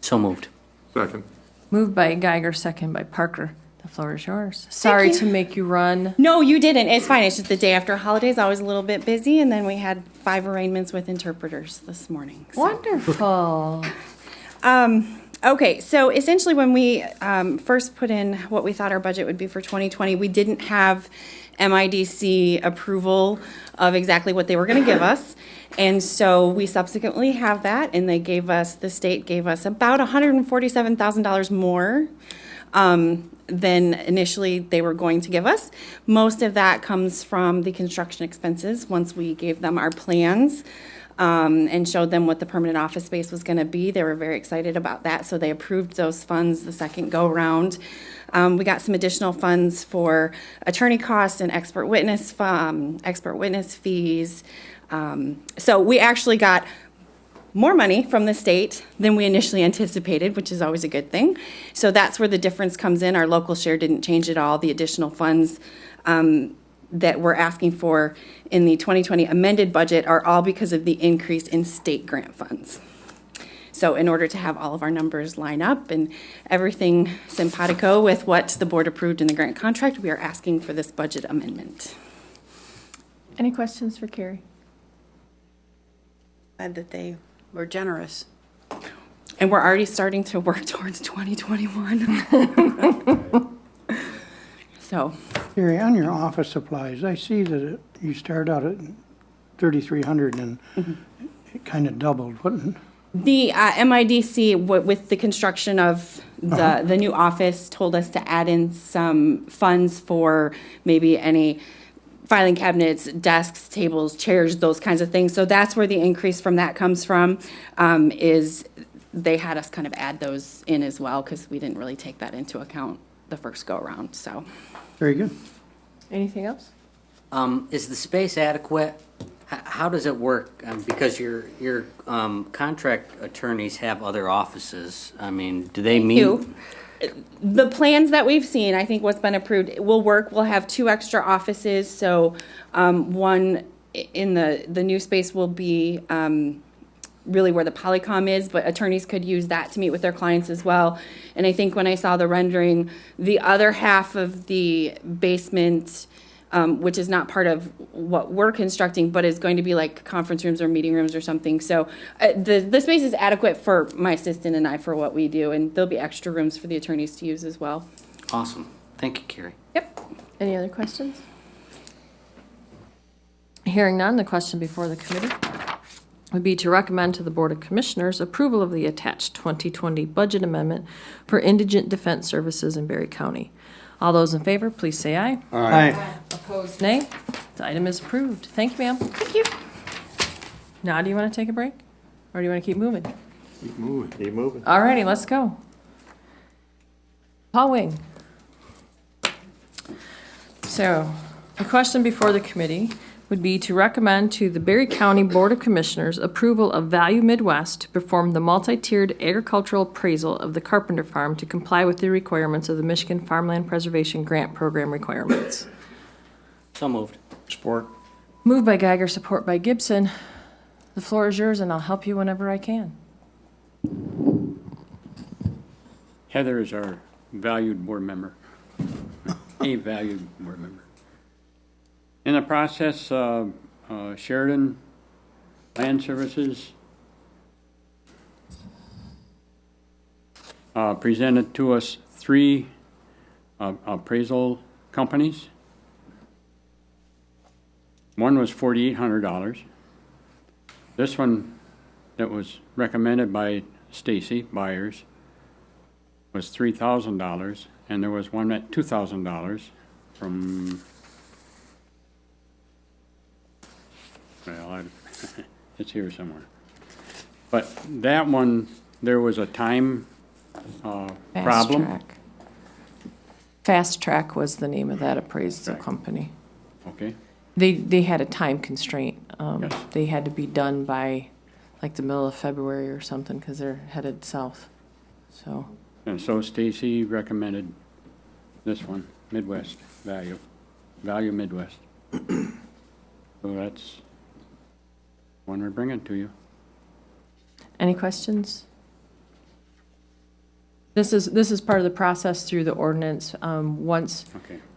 J: So moved.
G: Second.
A: Moved by Geiger, second by Parker. The floor is yours. Sorry to make you run.
P: No, you didn't. It's fine. It's just the day after holidays. I was a little bit busy, and then we had 5 arraignments with interpreters this morning. So.
A: Wonderful.
P: Okay, so essentially when we first put in what we thought our budget would be for 2020, we didn't have MIDC approval of exactly what they were going to give us. And so we subsequently have that, and the state gave us about $147,000 more than initially they were going to give us. Most of that comes from the construction expenses once we gave them our plans. And showed them what the permanent office space was going to be. They were very excited about that, so they approved those funds the second go-round. We got some additional funds for attorney costs and expert witness fees. So we actually got more money from the state than we initially anticipated, which is always a good thing. So that's where the difference comes in. Our local share didn't change at all. The additional funds that we're asking for in the 2020 amended budget are all because of the increase in state grant funds. So in order to have all of our numbers line up and everything simpatico with what the board approved in the grant contract, we are asking for this budget amendment.
A: Any questions for Carrie?
F: Glad that they were generous.
P: And we're already starting to work towards 2021. So.
I: Gary, on your office supplies, I see that you start out at 3,300 and it kind of doubled, wouldn't it?
P: The MIDC, with the construction of the new office, told us to add in some funds for maybe any filing cabinets, desks, tables, chairs, those kinds of things. So that's where the increase from that comes from, is they had us kind of add those in as well, because we didn't really take that into account the first go-around, so.
I: Very good.
A: Anything else?
J: Is the space adequate? How does it work? Because your contract attorneys have other offices. I mean, do they meet?
P: The plans that we've seen, I think what's been approved will work. We'll have 2 extra offices, so one in the new space will be really where the Polycom is, but attorneys could use that to meet with their clients as well. And I think when I saw the rendering, the other half of the basement, which is not part of what we're constructing, but is going to be like conference rooms or meeting rooms or something. So the space is adequate for my assistant and I for what we do, and there'll be extra rooms for the attorneys to use as well.
J: Awesome. Thank you, Carrie.
P: Yep.
A: Any other questions? Hearing none, the question before the committee would be to recommend to the Board of Commissioners approval of the attached 2020 budget amendment for indigent defense services in Berry County. All those in favor, please say aye.
I: Aye.
A: Opposed, nay. The item is approved. Thank you, ma'am.
P: Thank you.
A: Now, do you want to take a break? Or do you want to keep moving?
G: Keep moving.
C: Keep moving.
A: All righty, let's go. Paul Wing. So, the question before the committee would be to recommend to the Berry County Board of Commissioners approval of Value Midwest to perform the multi-tiered agricultural appraisal of the Carpenter Farm to comply with the requirements of the Michigan Farmland Preservation Grant Program requirements.
J: So moved.
G: Support.
A: Moved by Geiger, support by Gibson. The floor is yours, and I'll help you whenever I can.
Q: Heather is our valued board member, a valued board member. In the process, Sheridan Land Services presented to us 3 appraisal companies. One was $4,800. This one that was recommended by Stacy Byers was $3,000, and there was one at $2,000 from, well, it's here somewhere. But that one, there was a time problem.
A: Fast Track was the name of that appraisal company.
Q: Okay.
A: They had a time constraint.
Q: Yes.
A: They had to be done by like the middle of February or something because they're headed south. So.
Q: And so Stacy recommended this one, Midwest Value Midwest. So that's one we're bringing to you.
A: Any questions? This is part of the process through the ordinance. Once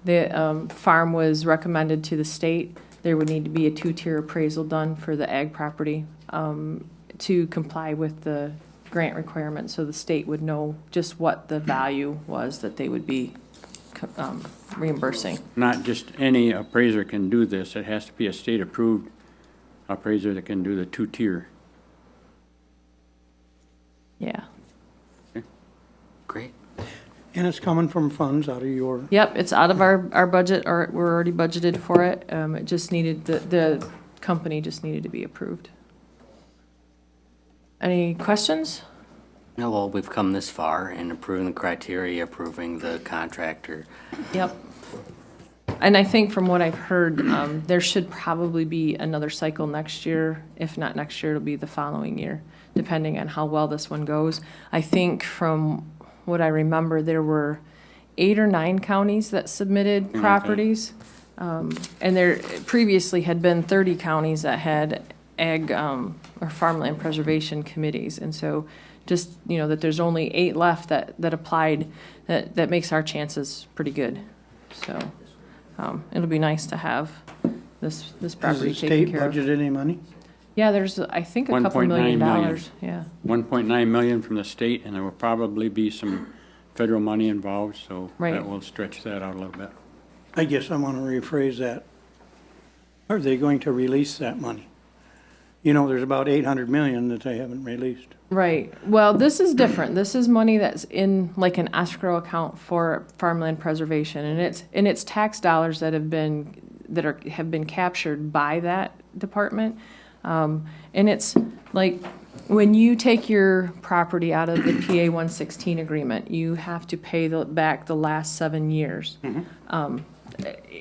A: the farm was recommended to the state, there would need to be a 2-tier appraisal done for the ag property to comply with the grant requirements, so the state would know just what the value was that they would be reimbursing.
Q: Not just any appraiser can do this. It has to be a state-approved appraiser that can do the 2-tier.
A: Yeah.
Q: Okay.
J: Great.
I: And it's coming from funds out of your...
A: Yep, it's out of our budget, or we're already budgeted for it. It just needed, the company just needed to be approved. Any questions?
J: No, well, we've come this far in approving the criteria, approving the contractor.
A: Yep. And I think from what I've heard, there should probably be another cycle next year. If not next year, it'll be the following year, depending on how well this one goes. I think from what I remember, there were 8 or 9 counties that submitted properties. And there previously had been 30 counties that had ag or farmland preservation committees. And so just, that there's only 8 left that applied, that makes our chances pretty good. So it'll be nice to have this property taken care of.
I: Has the state budgeted any money?
A: Yeah, there's, I think, a couple $1 million. Yeah.
Q: 1.9 million from the state, and there will probably be some federal money involved, so
A: Right.
Q: that will stretch that out a little bit.
I: I guess I want to rephrase that. Are they going to release that money? you know, there's about 800 million that they haven't released.
A: Right. Well, this is different. This is money that's in like an escrow account for farmland preservation, and it's tax dollars that have been captured by that department. And it's like when you take your property out of the PA 116 agreement, you have to pay back the last 7 years.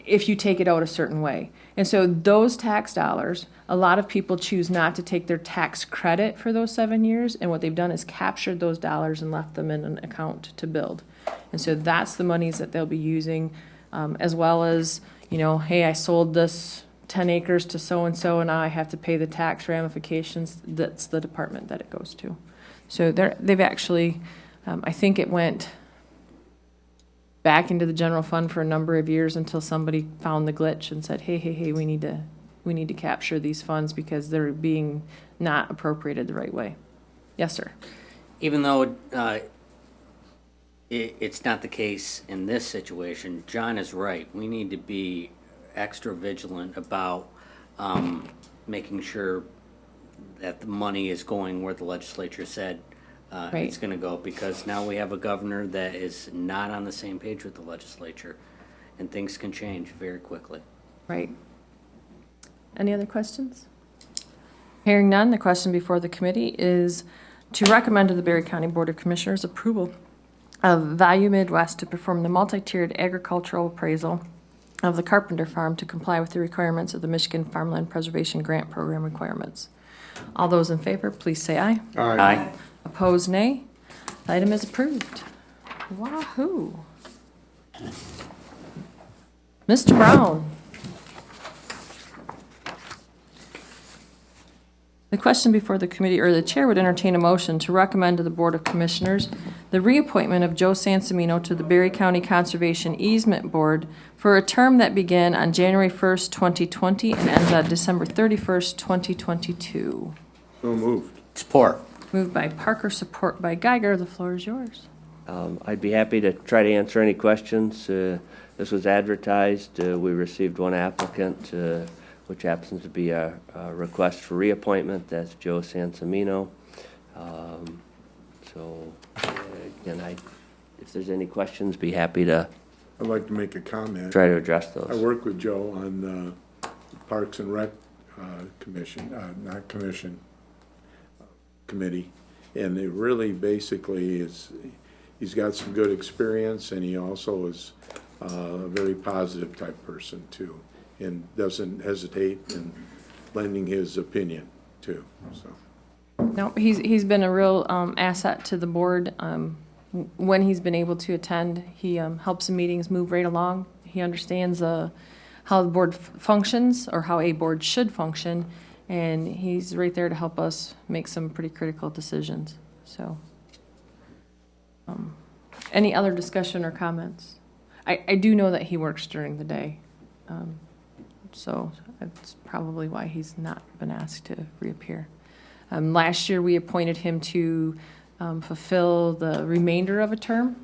A: If you take it out a certain way. And so those tax dollars, a lot of people choose not to take their tax credit for those 7 years, and what they've done is captured those dollars and left them in an account to build. And so that's the monies that they'll be using, as well as, you know, hey, I sold this 10 acres to so-and-so, and now I have to pay the tax ramifications. That's the department that it goes to. So they've actually, I think it went back into the general fund for a number of years until somebody found the glitch and said, hey, we need to capture these funds because they're being not appropriated the right way. Yes, sir.
J: Even though it's not the case in this situation, John is right. We need to be extra vigilant about making sure that the money is going where the legislature said it's going to go, because now we have a governor that is not on the same page with the legislature, and things can change very quickly.
A: Right. Any other questions? Hearing none, the question before the committee is to recommend to the Berry County Board of Commissioners approval of Value Midwest to perform the multi-tiered agricultural appraisal of the Carpenter Farm to comply with the requirements of the Michigan Farmland Preservation Grant Program requirements. All those in favor, please say aye.
J: Aye.
A: Opposed, nay. The item is approved. Wahoo. Mr. Brown. The question before the committee, or the chair would entertain a motion to recommend to the Board of Commissioners the reappointment of Joe Sansamino to the Berry County Conservation Easement Board for a term that began on January 1st, 2020 and ends on December 31st, 2022.
G: So moved.
J: Support.
A: Moved by Parker, support by Geiger. The floor is yours.
R: I'd be happy to try to answer any questions. This was advertised. We received one applicant, which happens to be a request for reappointment. That's Joe Sansamino. Again, if there's any questions, be happy to.
G: I'd like to make a comment.
R: Try to address those.
G: I work with Joe on the Parks and Rec committee, and it really basically is, he's got some good experience, and he also is a very positive type person too, and doesn't hesitate in lending his opinion too. So.
A: No, he's been a real asset to the board. When he's been able to attend, he helps the meetings move right along. He understands how the board functions, or how a board should function, and he's right there to help us make some pretty critical decisions. So, any other discussion or comments? I do know that he works during the day, so that's probably why he's not been asked to reappear. Last year, we appointed him to fulfill the remainder of a term,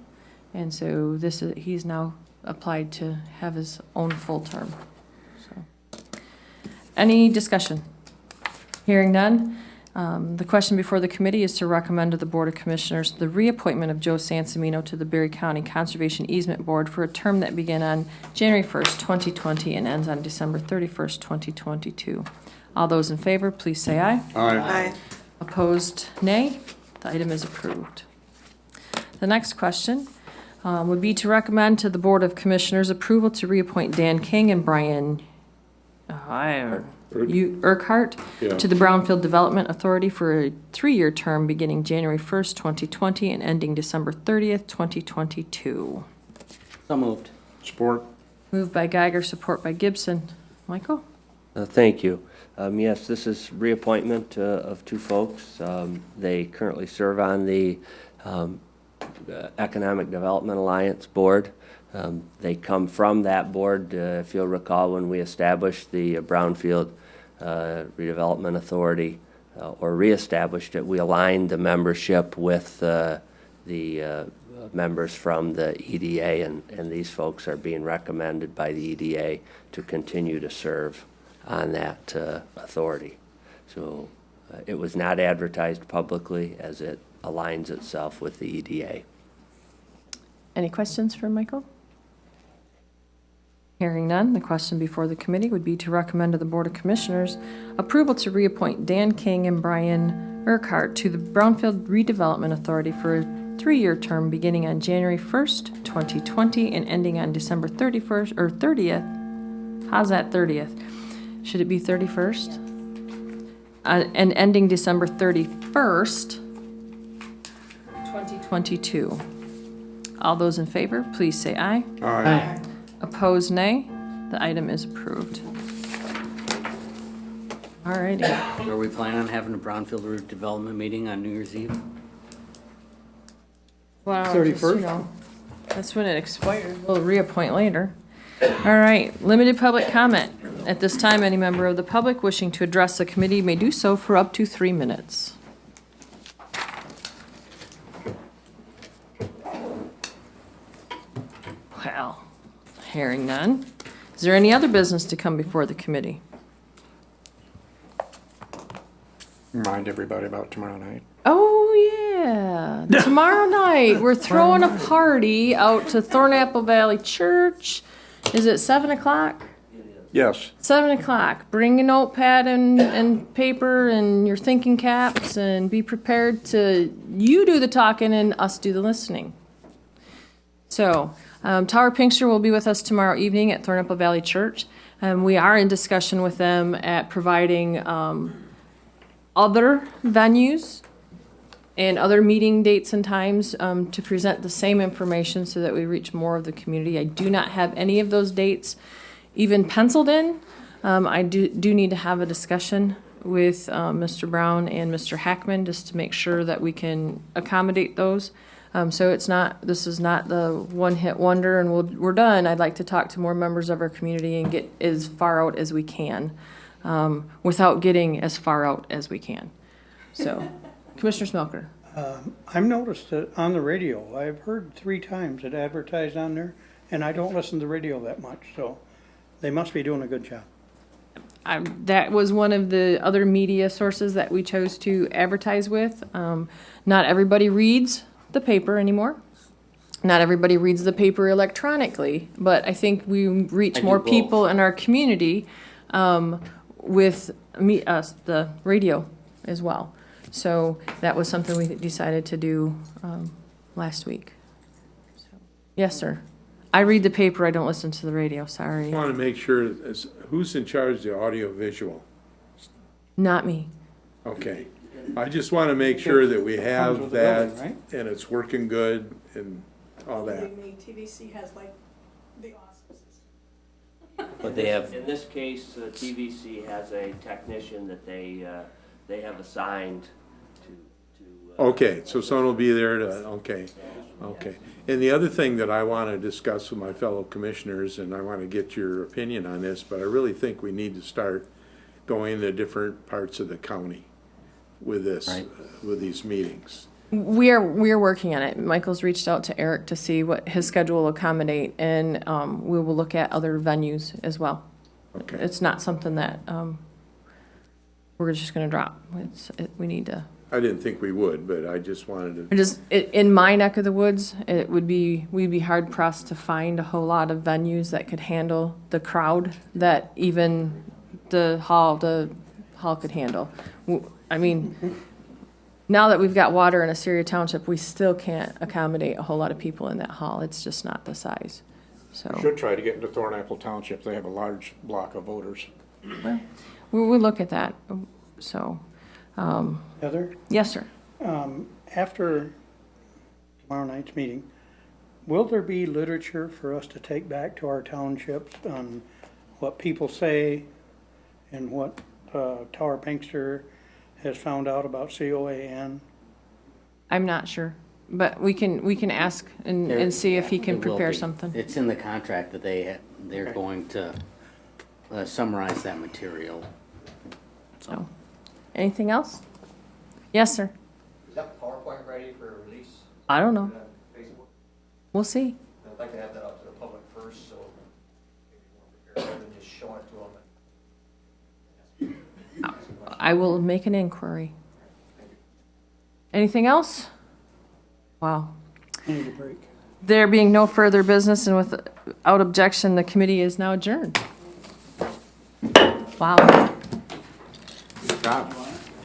A: and so he's now applied to have his own full term. So, any discussion? Hearing none, the question before the committee is to recommend to the Board of Commissioners the reappointment of Joe Sansamino to the Berry County Conservation Easement Board for a term that began on January 1st, 2020 and ends on December 31st, 2022. All those in favor, please say aye.
G: Aye.
A: Opposed, nay. The item is approved. The next question would be to recommend to the Board of Commissioners approval to reappoint Dan King and Brian Urquhart to the Brownfield Development Authority for a 3-year term beginning January 1st, 2020 and ending December 30th, 2022.
J: So moved.
G: Support.
A: Moved by Geiger, support by Gibson. Michael?
R: Thank you. Yes, this is reappointment of two folks. They currently serve on the Economic Development Alliance Board. They come from that board. If you'll recall, when we established the Brownfield Redevelopment Authority, or reestablished it, we aligned the membership with the members from the EDA, and these folks are being recommended by the EDA to continue to serve on that authority. So it was not advertised publicly as it aligns itself with the EDA.
A: Any questions for Michael? Hearing none, the question before the committee would be to recommend to the Board of Commissioners approval to reappoint Dan King and Brian Urquhart to the Brownfield Redevelopment Authority for a 3-year term beginning on January 1st, 2020 and ending on December 31st or 30th. How's that 30th? Should it be 31st? And ending December 31st, 2022. All those in favor, please say aye.
G: Aye.
A: Opposed, nay. The item is approved. All righty.
J: Are we planning on having a brownfield redevelopment meeting on New Year's Eve?
A: Well,
I: 31st?
A: That's when it expires. We'll reappoint later. All right, limited public comment. At this time, any member of the public wishing to address the committee may do so for up to 3 minutes. Well, hearing none. Is there any other business to come before the committee?
H: Remind everybody about tomorrow night.
A: Oh, yeah. Tomorrow night, we're throwing a party out to Thornapple Valley Church. Is it 7 o'clock?
H: Yes.
A: 7 o'clock. Bring a notepad and paper and your thinking caps and be prepared to, you do the talking and us do the listening. So, Tower Pinkster will be with us tomorrow evening at Thornapple Valley Church. We are in discussion with them at providing other venues and other meeting dates and times to present the same information so that we reach more of the community. I do not have any of those dates even penciled in. I do need to have a discussion with Mr. Brown and Mr. Hackman just to make sure that we can accommodate those. So this is not the one-hit wonder and we're done. I'd like to talk to more members of our community and get as far out as we can without getting as far out as we can. So, Commissioner Smelker.
I: I've noticed that on the radio, I've heard 3 times it advertised on there, and I don't listen to the radio that much, so they must be doing a good job.
A: That was one of the other media sources that we chose to advertise with. Not everybody reads the paper anymore. Not everybody reads the paper electronically, but I think we reach more people in our community with the radio as well. So that was something we decided to do last week. Yes, sir. I read the paper, I don't listen to the radio, sorry.
G: I want to make sure, who's in charge of the audio visual?
A: Not me.
G: Okay. I just want to make sure that we have that and it's working good and all that.
B: TVC has like the awesome system.
R: But they have, in this case, TVC has a technician that they have assigned to.
G: Okay, so someone will be there to, okay. And the other thing that I want to discuss with my fellow commissioners, and I want to get your opinion on this, but I really think we need to start going to different parts of the county with this, with these meetings.
A: We are working on it. Michael's reached out to Eric to see what his schedule will accommodate, and we will look at other venues as well.
G: Okay.
A: It's not something that we're just going to drop. We need to.
G: I didn't think we would, but I just wanted to.
A: In my neck of the woods, we'd be hard pressed to find a whole lot of venues that could handle the crowd that even the hall could handle. I mean, now that we've got water in Assyria Township, we still can't accommodate a whole lot of people in that hall. It's just not the size. So
H: Should try to get into Thornapple Township. They have a large block of voters.
A: well, we'll look at that. So.
I: Heather?
A: Yes, sir.
I: After tomorrow night's meeting, will there be literature for us to take back to our townships on what people say and what Tower Pinkster has found out about COAN?
A: I'm not sure, but we can ask and see if he can prepare something.
J: It's in the contract that they're going to summarize that material.
A: So, anything else? Yes, sir.
S: Is that PowerPoint ready for release?
A: I don't know.
S: Facebook?
A: We'll see.
S: I'd like to have that up to the public first, so maybe more prepared than just showing it to them.
A: I will make an inquiry. Anything else? Wow.
I: Need a break.
A: There being no further business and without objection, the committee is now adjourned. Wow.
G: Good job.